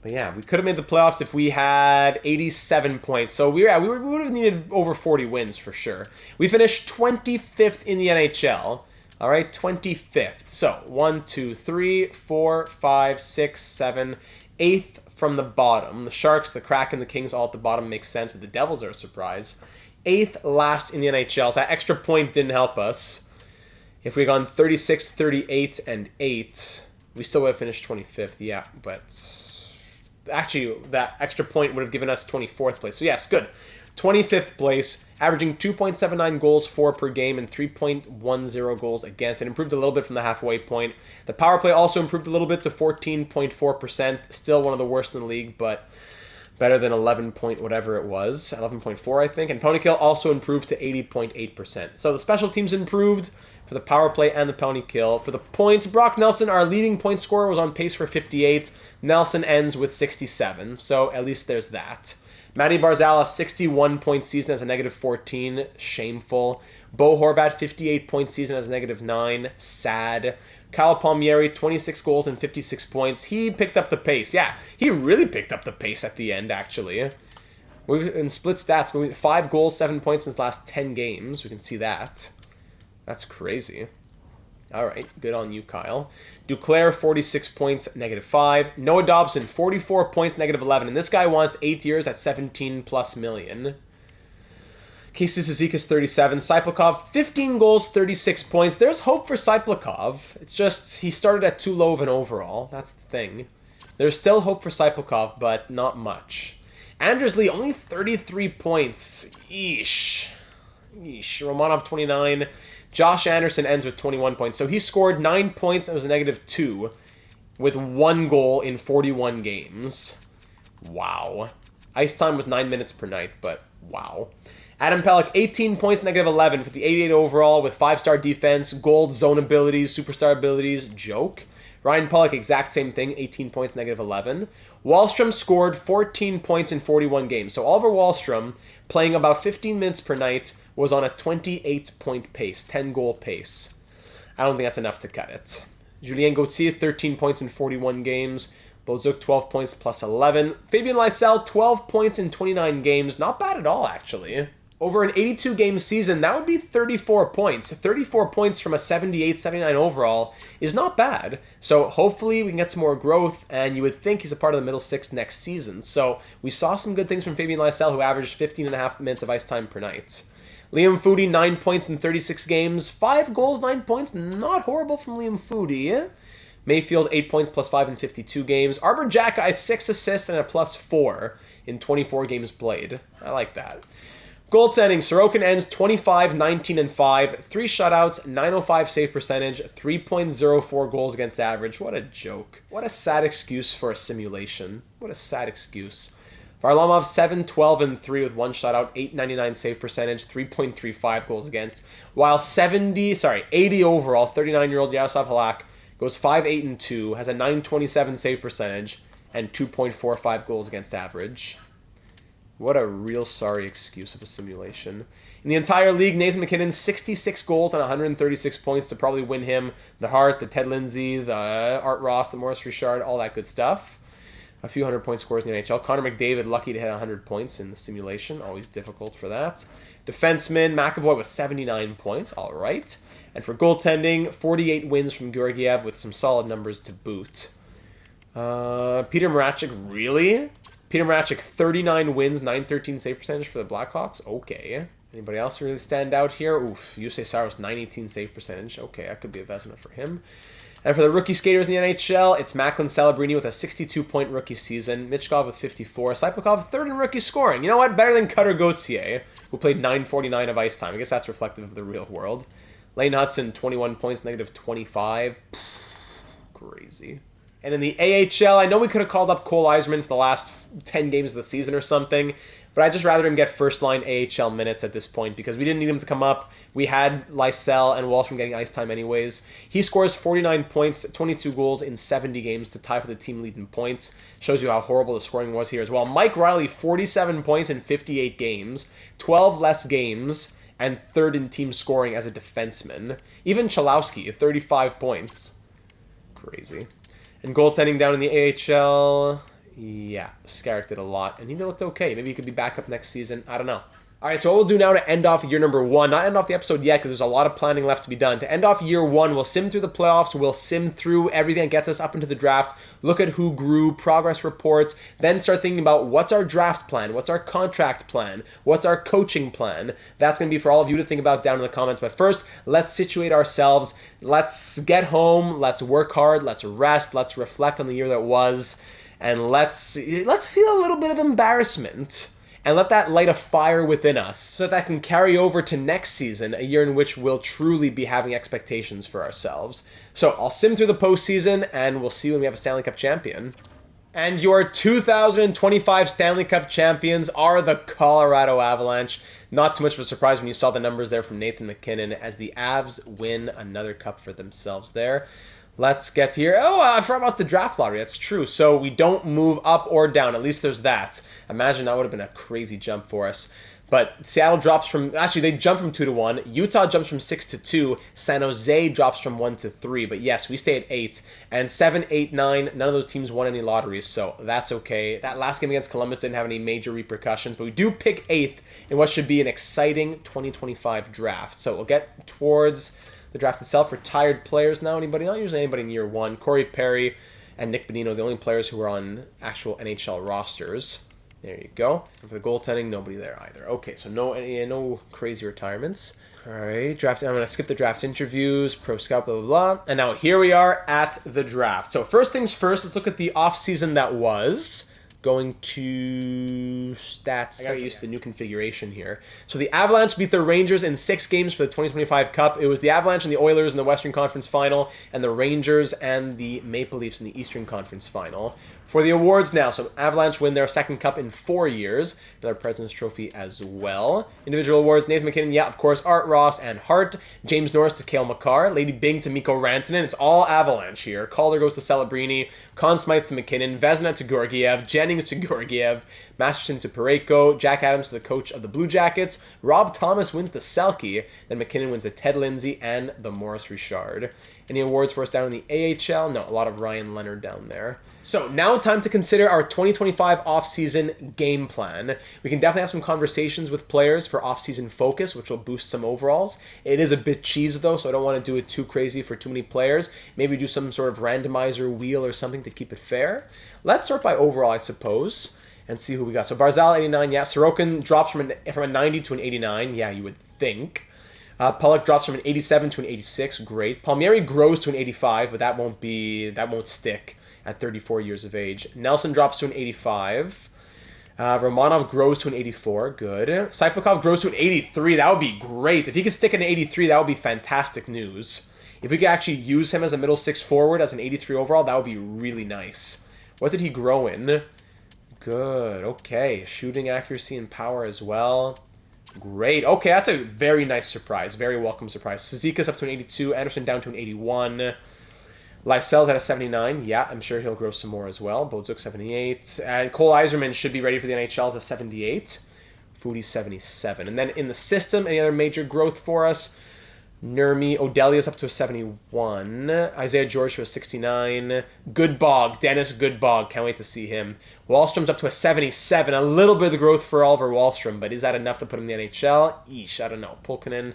But yeah, we could have made the playoffs if we had 87 points. So we would have needed over 40 wins for sure. We finished 25th in the NHL. All right, 25th. So 1, 2, 3, 4, 5, 6, 7, 8th from the bottom. The Sharks, the Kraken, the Kings all at the bottom makes sense, but the Devils are a surprise. 8th last in the NHL. So that extra point didn't help us. If we had gone 36, 38, and 8, we still would have finished 25th. Yeah, but actually that extra point would have given us 24th place. So yes, good. 25th place, averaging 2.79 goals for per game and 3.10 goals against. It improved a little bit from the halfway point. The power play also improved a little bit to 14.4%. Still one of the worst in the league, but better than 11 point whatever it was. 11.4, I think. And penalty kill also improved to 80.8%. So the special teams improved for the power play and the penalty kill. For the points, Brock Nelson, our leading point scorer, was on pace for 58. Nelson ends with 67, so at least there's that. Matty Barzal, a 61-point season as a -14. Shameful. Bo Horvat, 58-point season as a -9. Sad. Kyle Palmieri, 26 goals and 56 points. He picked up the pace. Yeah, he really picked up the pace at the end, actually. In split stats, 5 goals, 7 points in his last 10 games. We can see that. That's crazy. All right, good on you, Kyle. Duclair, 46 points, -5. Noah Dobson, 44 points, -11. And this guy wants 8 years at 17+ million. Casey Cizikas, 37. Cyplakov, 15 goals, 36 points. There's hope for Cyplakov. It's just he started at too low of an overall. That's the thing. There's still hope for Cyplakov, but not much. Anders Lee, only 33 points. Eesh. Romanov, 29. Josh Anderson ends with 21 points. So he scored 9 points and was a -2 with 1 goal in 41 games. Wow. Ice time was 9 minutes per night, but wow. Adam Pelech, 18 points, -11 for the 88 overall with 5-star defense, gold zone abilities, superstar abilities. Joke. Ryan Pulock, exact same thing, 18 points, -11. Wahlstrom scored 14 points in 41 games. So Oliver Wahlstrom, playing about 15 minutes per night, was on a 28-point pace, 10-goal pace. I don't think that's enough to cut it. Julien Gauthier, 13 points in 41 games. Bozuk, 12 points plus 11. Fabian Lysell, 12 points in 29 games. Not bad at all, actually. Over an 82-game season, that would be 34 points. 34 points from a 78, 79 overall is not bad. So hopefully we can get some more growth, and you would think he's a part of the middle six next season. So we saw some good things from Fabian Lysell, who averaged 15.5 minutes of ice time per night. Liam Foudy, 9 points in 36 games. 5 goals, 9 points. Not horrible from Liam Foudy. Mayfield, 8 points plus 5 in 52 games. Arbor Jacki, 6 assists and a plus 4 in 24 games played. I like that. Goaltending, Sorokin ends 25, 19, and 5. 3 shutouts, 905 save percentage, 3.04 goals against average. What a joke. What a sad excuse for a simulation. What a sad excuse. Varlamov, 7, 12, and 3 with 1 shutout, 899 save percentage, 3.35 goals against. While 80 overall, 39-year-old Yaroslav Halak goes 5, 8, and 2, has a 927 save percentage, and 2.45 goals against average. What a real sorry excuse of a simulation. In the entire league, Nathan MacKinnon, 66 goals and 136 points to probably win him the Hart, the Ted Lindsay, the Art Ross, the Maurice Richard, all that good stuff. A few 100-point scores in the NHL. Connor McDavid, lucky to hit 100 points in the simulation. Always difficult for that. Defenseman, McAvoy with 79 points. All right. And for goaltending, 48 wins from Georgiev with some solid numbers to boot. Peter Marachik, really? Peter Marachik, 39 wins, 913 save percentage for the Blackhawks. Okay. Anybody else really stand out here? Oof, Jussi Saros, 918 save percentage. Okay, that could be a Vezina for him. And for the rookie skaters in the NHL, it's Macklin Celebrini with a 62-point rookie season, Michkov with 54, Saiplikov third in rookie scoring. You know what? Better than Cutter Gauthier, who played 949 of ice time. I guess that's reflective of the real world. Lane Hudson, 21 points, negative 25. Crazy. And in the AHL, I know we could have called up Cole Eiserman for the last 10 games of the season or something, but I'd just rather him get first-line AHL minutes at this point because we didn't need him to come up. We had Lysell and Wallstrom getting ice time anyways. He scores 49 points, 22 goals in 70 games to tie for the team lead in points. Shows you how horrible the scoring was here as well. Mike Riley, 47 points in 58 games, 12 less games, and third in team scoring as a defenseman. Even Chalowski, 35 points. Crazy. And goaltending down in the AHL, yeah, Skarek did a lot, and he looked okay. Maybe he could be back up next season. I don't know. All right, so what we'll do now to end off year number 1, not end off the episode yet because there's a lot of planning left to be done. To end off year 1, we'll sim through the playoffs. We'll sim through everything that gets us up into the draft, look at who grew, progress reports, then start thinking about what's our draft plan, what's our contract plan, what's our coaching plan. That's going to be for all of you to think about down in the comments. But first, let's situate ourselves. Let's get home. Let's work hard. Let's rest. Let's reflect on the year that was. And let's feel a little bit of embarrassment. And let that light a fire within us so that can carry over to next season, a year in which we'll truly be having expectations for ourselves. So I'll sim through the postseason, and we'll see when we have a Stanley Cup champion. And your 2025 Stanley Cup champions are the Colorado Avalanche. Not too much of a surprise when you saw the numbers there from Nathan MacKinnon as the Avs win another cup for themselves there. Let's get here. Oh, I forgot about the draft lottery. That's true. So we don't move up or down. At least there's that. Imagine that would have been a crazy jump for us. But Seattle drops from... Actually, they jump from 2 to 1. Utah jumps from 6 to 2. San Jose drops from 1 to 3. But yes, we stay at 8. And 7, 8, 9, none of those teams won any lotteries. So that's okay. That last game against Columbus didn't have any major repercussions. But we do pick 8th in what should be an exciting 2025 draft. So we'll get towards... the draft itself. Retired players now. Anybody? Not usually anybody in year 1. Corey Perry and Nick Bonino, the only players who are on actual NHL rosters. There you go. And for the goaltending, nobody there either. Okay, so no crazy retirements. All right, draft. I'm going to skip the draft interviews, pro scout, blah, blah, blah. And now here we are at the draft. So first things first, let's look at the offseason that was. Going to stats. I got to use the new configuration here. So the Avalanche beat the Rangers in 6 games for the 2025 Cup. It was the Avalanche and the Oilers in the Western Conference Final, and the Rangers and the Maple Leafs in the Eastern Conference Final. For the awards now, so Avalanche win their 2nd cup in 4 years. Another President's Trophy as well. Individual awards, Nathan MacKinnon, yeah, of course, Art Ross and Hart. James Norris to Cale Makar. Lady Bing to Mikko Rantanen. It's all Avalanche here. Calder goes to Celebrini. Conn Smythe to MacKinnon. Vezina to Georgiev. Jennings to Georgiev. Masterson to Parayko. Jack Adams to the coach of the Blue Jackets. Rob Thomas wins the Selke. Then MacKinnon wins the Ted Lindsay and the Maurice Richard. Any awards for us down in the AHL? No, a lot of Ryan Leonard down there. So now time to consider our 2025 offseason game plan. We can definitely have some conversations with players for offseason focus, which will boost some overalls. It is a bit cheese though, so I don't want to do it too crazy for too many players. Maybe do some sort of randomizer wheel or something to keep it fair. Let's start by overall, I suppose, and see who we got. So Barzal 89, yeah. Sorokin drops from a 90 to an 89, yeah, you would think. Pulock drops from an 87 to an 86, great. Palmieri grows to an 85, but that won't stick at 34 years of age. Nelson drops to an 85. Romanov grows to an 84, good. Saifikov grows to an 83, that would be great. If he could stick at an 83, that would be fantastic news. If we could actually use him as a middle six forward as an 83 overall, that would be really nice. What did he grow in? Good, okay. Shooting accuracy and power as well. Great. Okay, that's a very nice surprise. Very welcome surprise. Sezika's up to an 82. Anderson down to an 81. Lysel's at a 79. Yeah, I'm sure he'll grow some more as well. Bodzuk 78. And Cole Eiserman should be ready for the NHL as a 78. Foodie 77. And then in the system, any other major growth for us? Nurmi, Odelia's up to a 71. Isaiah George to a 69. Goodbog, Dennis Goodbog. Can't wait to see him. Wallstrom's up to a 77. A little bit of the growth for Oliver Wallstrom, but is that enough to put him in the NHL? Eesh, I don't know. Pulkkinen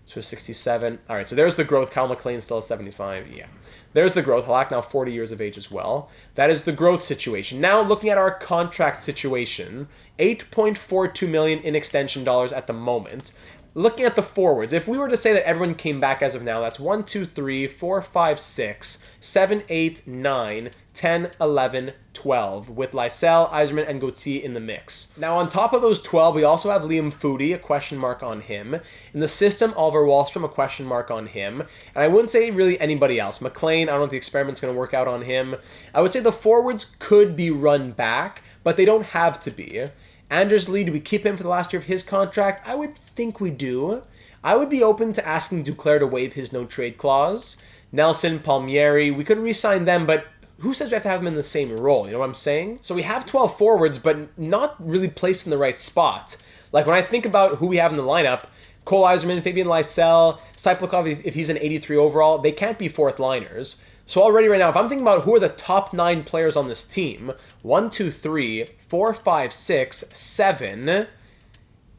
to a 67. All right, so there's the growth. Kyle McLean still at 75. Yeah. There's the growth. Halak now 40 years of age as well. That is the growth situation. Now looking at our contract situation, $8.42 million in extension dollars at the moment. Looking at the forwards, if we were to say that everyone came back as of now, that's 1, 2, 3, 4, 5, 6, 7, 8, 9, 10, 11, 12, with Lysell, Eiserman, and Gauthier in the mix. Now, on top of those 12, we also have Liam Foudy, a question mark on him. In the system, Oliver Wallstrom, a question mark on him. And I wouldn't say really anybody else. McLean, I don't know if the experiment's going to work out on him. I would say the forwards could be run back, but they don't have to be. Anders Lee, do we keep him for the last year of his contract? I would think we do. I would be open to asking Duclair to waive his no-trade clause. Nelson, Palmieri, we could re-sign them, but who says we have to have them in the same role? You know what I'm saying? So we have 12 forwards, but not really placed in the right spot. Like when I think about who we have in the lineup, Cole Eiserman, Fabian Lysell, Saifikov, if he's an 83 overall, they can't be fourth liners. So already right now, if I'm thinking about who are the top 9 players on this team, 1, 2, 3, 4, 5, 6, 7,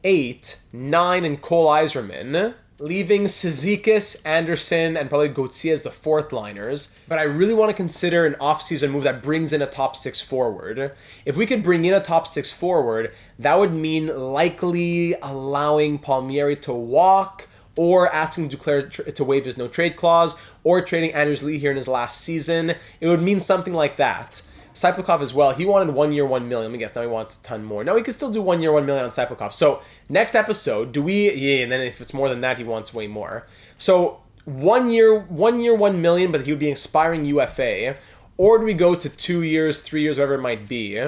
8, 9, and Cole Eiserman, leaving Cizikas, Anderson, and probably Gauthier as the fourth liners. But I really want to consider an offseason move that brings in a top 6 forward. If we could bring in a top 6 forward, that would mean likely allowing Palmieri to walk, or asking Duclair to waive his no-trade clause, or trading Anders Lee here in his last season. It would mean something like that. Saifikov as well. He wanted 1 year, $1 million. Let me guess, now he wants a ton more. Now we can still do 1 year, $1 million on Saifikov. So next episode, do we... Yeah, and then if it's more than that, he wants way more. So 1 year, $1 million, but he would be expiring UFA. Or do we go to 2 years, 3 years, whatever it might be?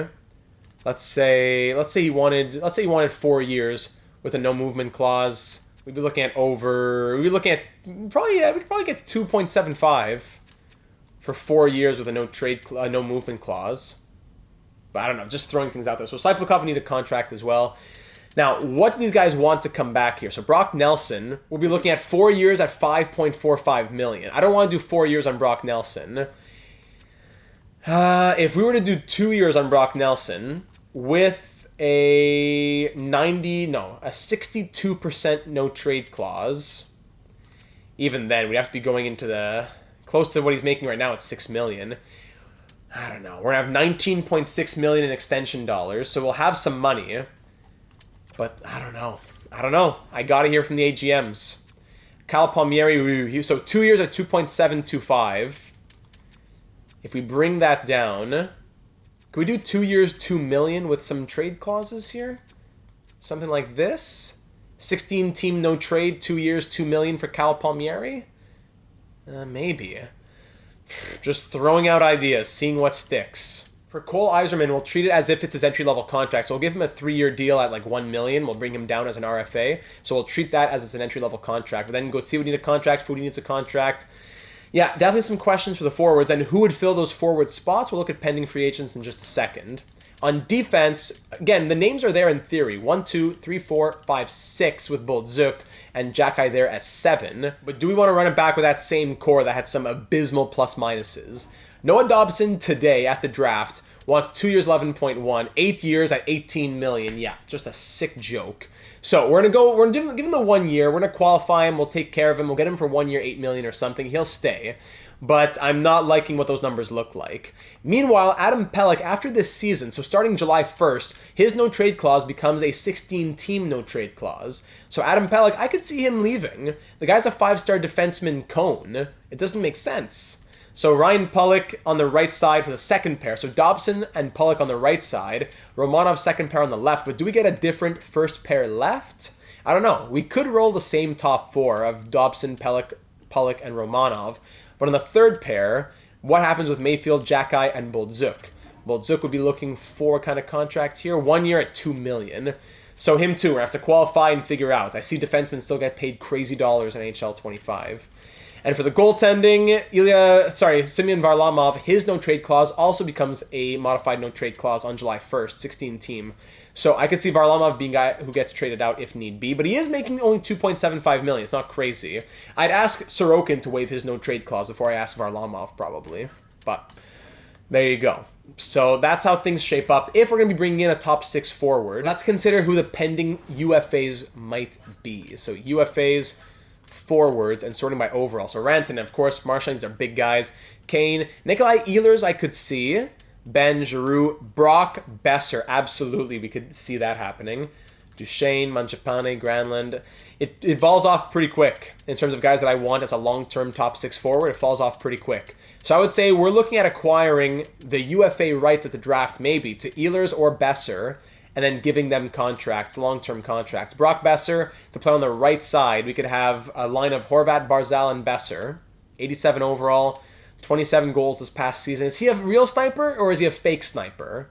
Let's say he wanted 4 years with a no movement clause. We'd be looking at we could probably get 2.75 for 4 years with a no movement clause. But I don't know, just throwing things out there. So Saifikov need a contract as well. Now, what do these guys want to come back here? So Brock Nelson, we'll be looking at 4 years at $5.45 million. I don't want to do 4 years on Brock Nelson. If we were to do 2 years on Brock Nelson with a 62% no trade clause. Even then, we'd have to be going into the close to what he's making right now at $6 million. I don't know. We're gonna have $19.6 million in extension dollars, so we'll have some money. But I don't know. I gotta hear from the AGMs. Kyle Palmieri, so 2 years at 2.725. If we bring that down. Can we do 2 years, $2 million with some trade clauses here? Something like this? 16 team no trade, 2 years, $2 million for Cal Palmieri? Maybe. Just throwing out ideas, seeing what sticks. For Cole Eiserman, we'll treat it as if it's his entry-level contract. So we'll give him a 3-year deal at like $1 million. We'll bring him down as an RFA. So we'll treat that as it's an entry-level contract. But then Gauthier would need a contract, Foudy needs a contract. Yeah, definitely some questions for the forwards, and who would fill those forward spots? We'll look at pending free agents in just a second. On defense, again, the names are there in theory. 1, 2, 3, 4, 5, 6 with Boldzuk and Jackeye there as 7. But do we want to run it back with that same core that had some abysmal plus minuses? Noah Dobson today at the draft wants 2 years 11.1, 8 years at 18 million. Yeah, just a sick joke. So we're gonna give him the 1 year. We're gonna qualify him. We'll take care of him. We'll get him for 1 year, 8 million or something. He'll stay. But I'm not liking what those numbers look like. Meanwhile, Adam Pelech, after this season, so starting July 1st, his no-trade clause becomes a 16-team no-trade clause. So Adam Pelech, I could see him leaving. The guy's a 5-star defenseman cone. It doesn't make sense. So Ryan Pulock on the right side for the second pair. So Dobson and Pulock on the right side. Romanov second pair on the left. But do we get a different first pair left? I don't know. We could roll the same top 4 of Dobson, Pulock, and Romanov. But on the third pair, what happens with Mayfield, Jackeye, and Boldzuk? Boldzuk would be looking for a kind of contract here. 1 year at $2 million. So him too, we're going to have to qualify and figure out. I see defensemen still get paid crazy dollars in NHL 25. And for the goaltending, Semyon Varlamov, his no-trade clause also becomes a modified no-trade clause on July 1st, 16-team. So I could see Varlamov being a guy who gets traded out if need be, but he is making only $2.75 million. It's not crazy. I'd ask Sorokin to waive his no-trade clause before I ask Varlamov, probably. But there you go. So that's how things shape up. If we're going to be bringing in a top 6 forward, let's consider who the pending UFAs might be. So UFAs, forwards, and sorting by overall. So Rantanen, of course, Marchand's are big guys. Kane, Nikolai Ehlers, I could see. Ben, Giroux, Brock, Besser, absolutely, we could see that happening. Duchesne, Mangiapane, Granlund. It falls off pretty quick in terms of guys that I want as a long-term top 6 forward. It falls off pretty quick. So I would say we're looking at acquiring the UFA rights at the draft, maybe, to Ehlers or Besser, and then giving them contracts, long-term contracts. Brock Besser, to play on the right side, we could have a line of Horvat, Barzal, and Besser. 87 overall, 27 goals this past season. Is he a real sniper, or is he a fake sniper?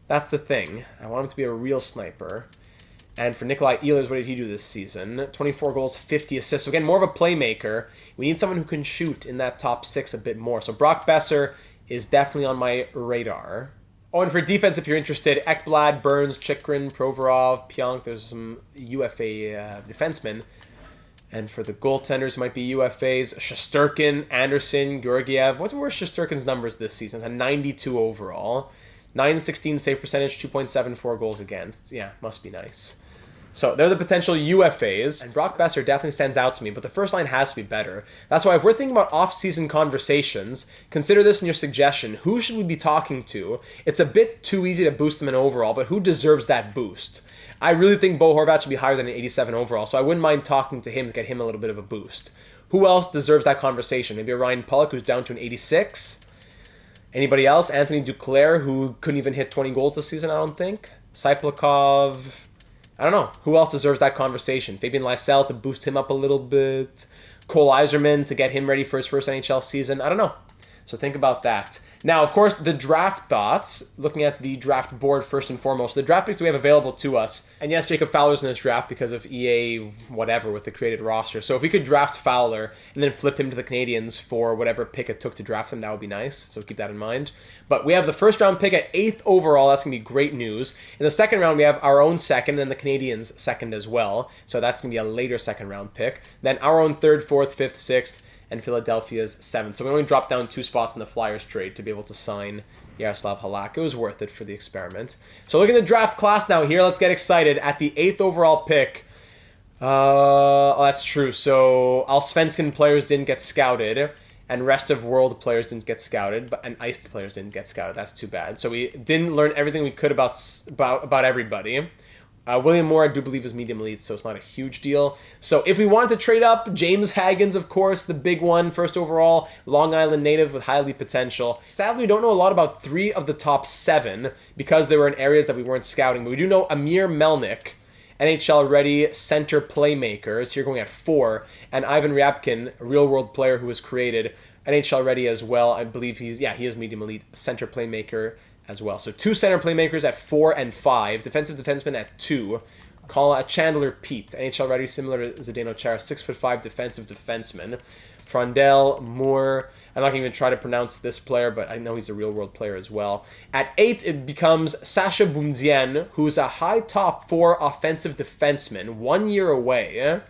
That's the thing. I want him to be a real sniper. And for Nikolai Ehlers, what did he do this season? 24 goals, 50 assists. So again, more of a playmaker. We need someone who can shoot in that top 6 a bit more. So Brock Besser is definitely on my radar. Oh, and for defense, if you're interested, Ekblad, Burns, Chikrin, Provorov, Pionk, there's some UFA defensemen. And for the goaltenders, might be UFAs, Shesterkin, Anderson, Georgiev. What were Shesterkin's numbers this season? It's a 92 overall. 916 save percentage, 2.74 goals against. Yeah, must be nice. So they're the potential UFAs, and Brock Besser definitely stands out to me, but the first line has to be better. That's why if we're thinking about off-season conversations, consider this in your suggestion. Who should we be talking to? It's a bit too easy to boost them in overall, but who deserves that boost? I really think Bo Horvat should be higher than an 87 overall, so I wouldn't mind talking to him to get him a little bit of a boost. Who else deserves that conversation? Maybe a Ryan Pulock, who's down to an 86? Anybody else? Anthony Duclair, who couldn't even hit 20 goals this season, I don't think. Saiplikov. I don't know. Who else deserves that conversation? Fabian Lysell to boost him up a little bit. Cole Iserman to get him ready for his first NHL season. I don't know. So think about that. Now, of course, the draft thoughts, looking at the draft board first and foremost, the draft picks we have available to us. And yes, Jacob Fowler's in this draft because of EA whatever with the created roster. So if we could draft Fowler and then flip him to the Canadiens for whatever pick it took to draft him, that would be nice. So keep that in mind. But we have the first round pick at 8th overall. That's going to be great news. In the second round, we have our own second and then the Canadiens' second as well. So that's going to be a later second round pick. Then our own 3rd, 4th, 5th, 6th. And Philadelphia's 7th. So we only dropped down 2 spots in the Flyers trade to be able to sign Yaroslav Halak. It was worth it for the experiment. So looking at the draft class now here, let's get excited. At the 8th overall pick, oh, that's true. So Allsvenskan players didn't get scouted, and rest of world players didn't get scouted, and iced players didn't get scouted. That's too bad. So we didn't learn everything we could about everybody. William Moore, I do believe, is medium elite, so it's not a huge deal. So if we wanted to trade up, James Haggins, of course, the big one, 1st overall, Long Island native with high elite potential. Sadly, we don't know a lot about 3 of the top 7 because they were in areas that we weren't scouting. But we do know Amir Melnyk, NHL-ready center playmaker, is here going at 4, and Ivan Ryabkin, a real-world player who was created, NHL-ready as well. I believe he is medium elite center playmaker as well. So 2 center playmakers at 4 and 5. Defensive defenseman at 2. Call Chandler Pete. NHL ready, similar to Zdeno Chara. 6'5" defensive defenseman. Frondel, Moore. I'm not going to even try to pronounce this player, but I know he's a real-world player as well. At 8, it becomes Sacha Boumedienne, who's a high top 4 offensive defenseman, 1 year away.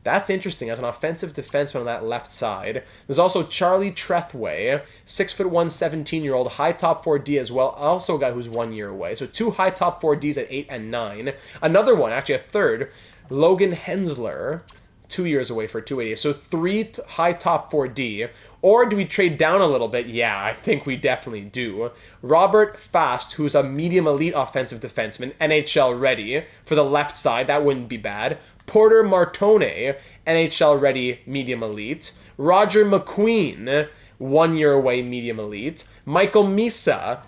That's interesting, as an offensive defenseman on that left side. There's also Charlie Trethway, 6'1", 17-year-old, high top 4D as well, also a guy who's 1 year away. So 2 high top 4Ds at 8 and 9. Another one, actually a third, Logan Hensler, 2 years away for 280. So 3 high top 4D. Or do we trade down a little bit? Yeah, I think we definitely do. Robert Fast, who's a medium elite offensive defenseman, NHL ready for the left side. That wouldn't be bad. Porter Martone, NHL ready, medium elite. Roger McQueen, 1 year away, medium elite. Michael Misa,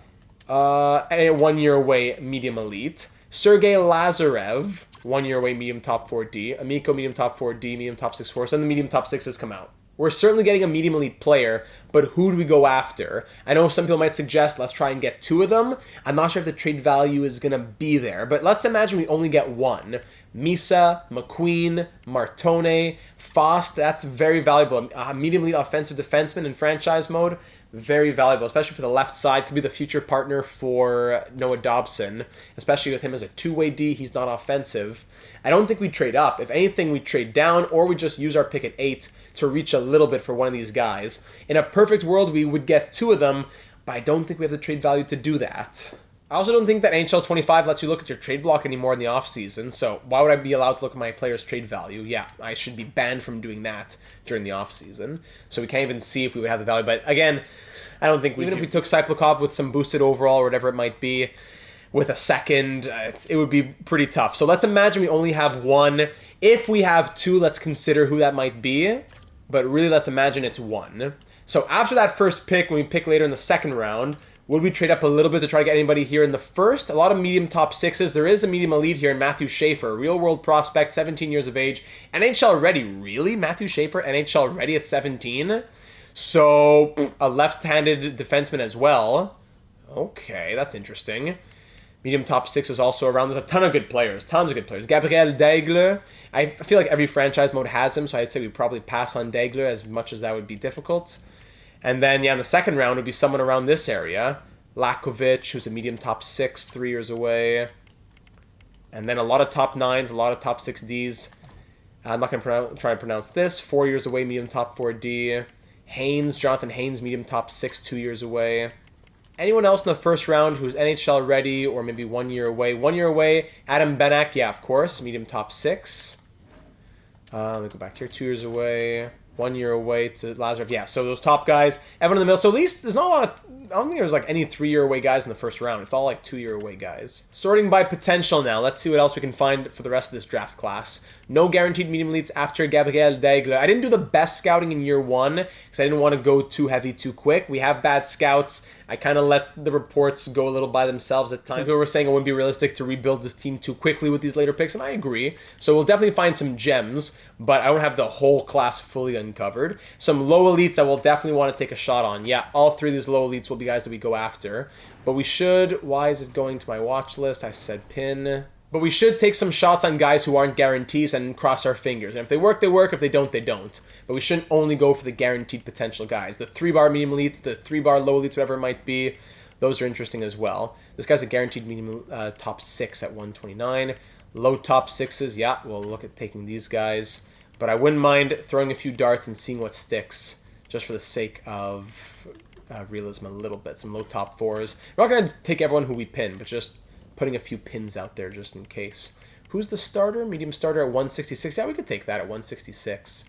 1 year away, medium elite. Sergei Lazarev, 1 year away, medium top 4D. Amico, medium top 4D, medium top 6-4. So then the medium top 6s come out. We're certainly getting a medium elite player, but who do we go after? I know some people might suggest let's try and get 2 of them. I'm not sure if the trade value is going to be there, but let's imagine we only get 1. Misa, McQueen, Martone, Fost, that's very valuable. A medium elite offensive defenseman in franchise mode, very valuable, especially for the left side. Could be the future partner for Noah Dobson, especially with him as a two-way D. He's not offensive. I don't think we trade up. If anything, we trade down, or we just use our pick at 8 to reach a little bit for one of these guys. In a perfect world, we would get 2 of them, but I don't think we have the trade value to do that. I also don't think that NHL 25 lets you look at your trade block anymore in the offseason, so why would I be allowed to look at my player's trade value? Yeah, I should be banned from doing that during the offseason, so we can't even see if we would have the value. But again, I don't think even if we took Cyplakov with some boosted overall or whatever it might be, with a second, it would be pretty tough. So let's imagine we only have 1. If we have 2, let's consider who that might be, but really let's imagine it's 1. So after that first pick, when we pick later in the second round, would we trade up a little bit to try to get anybody here in the first? A lot of medium top 6s. There is a medium elite here in Matthew Schaefer, real-world prospect, 17 years of age. NHL ready, really? Matthew Schaefer, NHL ready at 17? So, a left-handed defenseman as well. Okay, that's interesting. Medium top 6 is also around. There's a ton of good players, tons of good players. Gabriel Daigle, I feel like every franchise mode has him, so I'd say we'd probably pass on Daigle as much as that would be difficult. And then, yeah, in the second round would be someone around this area. Lakovic, who's a medium top 6, 3 years away. And then a lot of top 9s, a lot of top 6Ds. I'm not going to try and pronounce this. 4 years away, medium top 4D. Haynes, Jonathan Haynes, medium top 6, 2 years away. Anyone else in the first round who's NHL ready or maybe 1 year away? 1 year away, Adam Benak, yeah, of course, medium top 6. Let me go back here, 2 years away. 1 year away to Lazarev. Yeah, so those top guys, everyone in the middle. So at least there's not a lot of, I don't think there's like any 3 year away guys in the first round. It's all like 2 year away guys. Sorting by potential now. Let's see what else we can find for the rest of this draft class. No guaranteed medium elites after Gabriel Daigle. I didn't do the best scouting in year 1 because I didn't want to go too heavy too quick. We have bad scouts. I kind of let the reports go a little by themselves at times. Some people were saying it wouldn't be realistic to rebuild this team too quickly with these later picks, and I agree. So we'll definitely find some gems, but I don't have the whole class fully uncovered. Some low elites I will definitely want to take a shot on. Yeah, all 3 of these low elites will be guys that we go after. But we should, why is it going to my watch list? I said pin. But we should take some shots on guys who aren't guarantees and cross our fingers. And if they work, they work. If they don't, they don't. But we shouldn't only go for the guaranteed potential guys. The 3-bar medium elites, the 3-bar low elites, whatever it might be, those are interesting as well. This guy's a guaranteed medium top 6 at 129. Low top 6s, yeah, we'll look at taking these guys. But I wouldn't mind throwing a few darts and seeing what sticks, just for the sake of realism a little bit. Some low top 4s. We're not going to take everyone who we pin, but just putting a few pins out there just in case. Who's the starter? Medium starter at 166. Yeah, we could take that at 166.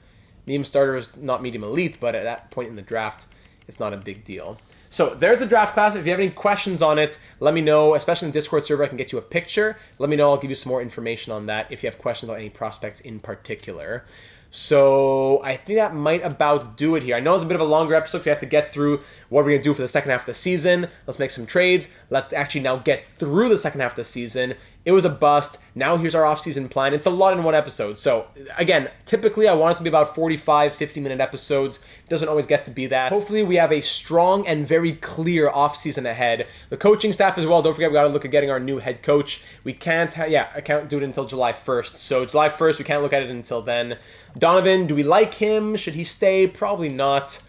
Medium starter is not medium elite, but at that point in the draft, it's not a big deal. So there's the draft class. If you have any questions on it, let me know, especially in the Discord server. I can get you a picture. Let me know. I'll give you some more information on that if you have questions on any prospects in particular. So I think that might about do it here. I know it's a bit of a longer episode. We have to get through what we're going to do for the second half of the season. Let's make some trades. Let's actually now get through the second half of the season It was a bust. Now here's our offseason plan. It's a lot in one episode. So again, typically I want it to be about 45, 50-minute episodes. It doesn't always get to be that. Hopefully we have a strong and very clear offseason ahead. The coaching staff as well. Don't forget we got to look at getting our new head coach. We can't, I can't do it until July 1st. So July 1st, we can't look at it until then. Donovan, do we like him? Should he stay? Probably not.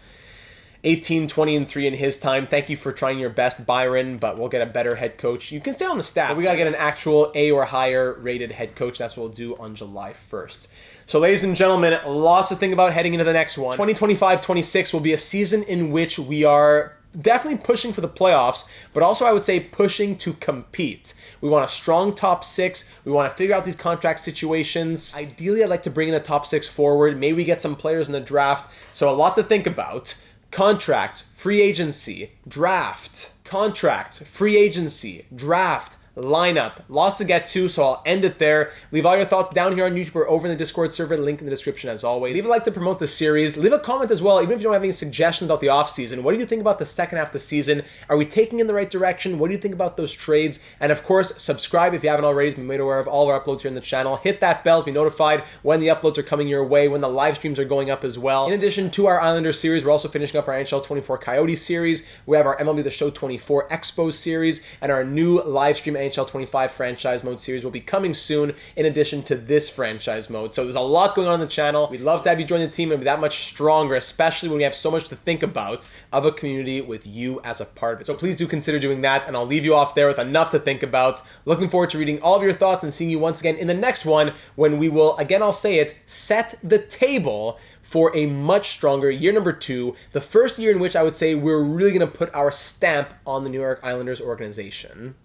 18, 20, and 3 in his time. Thank you for trying your best, Byron, but we'll get a better head coach. You can stay on the staff, but we got to get an actual A or higher rated head coach. That's what we'll do on July 1st. So ladies and gentlemen, lots to think about heading into the next one. 2025-26 will be a season in which we are definitely pushing for the playoffs, but also I would say pushing to compete. We want a strong top 6. We want to figure out these contract situations. Ideally, I'd like to bring in a top 6 forward. Maybe we get some players in the draft. So a lot to think about. Contracts, free agency, draft. Contracts, free agency, draft. Lineup. Lots to get to, so I'll end it there. Leave all your thoughts down here on YouTube or over in the Discord server, link in the description as always. Leave a like to promote the series. Leave a comment as well, even if you don't have any suggestions about the offseason. What do you think about the second half of the season? Are we taking in the right direction? What do you think about those trades? And of course, subscribe if you haven't already to be made aware of all of our uploads here on the channel. Hit that bell to be notified when the uploads are coming your way, when the live streams are going up as well. In addition to our Islanders series, we're also finishing up our NHL 24 Coyotes series. We have our MLB The Show 24 Expo series, and our new live stream NHL 25 franchise mode series will be coming soon in addition to this franchise mode. So there's a lot going on the channel. We'd love to have you join the team and be that much stronger, especially when we have so much to think about of a community with you as a part of it. So please do consider doing that, and I'll leave you off there with enough to think about. Looking forward to reading all of your thoughts and seeing you once again in the next one when we will, again I'll say it, set the table for a much stronger year number 2, the first year in which I would say we're really going to put our stamp on the New York Islanders organization.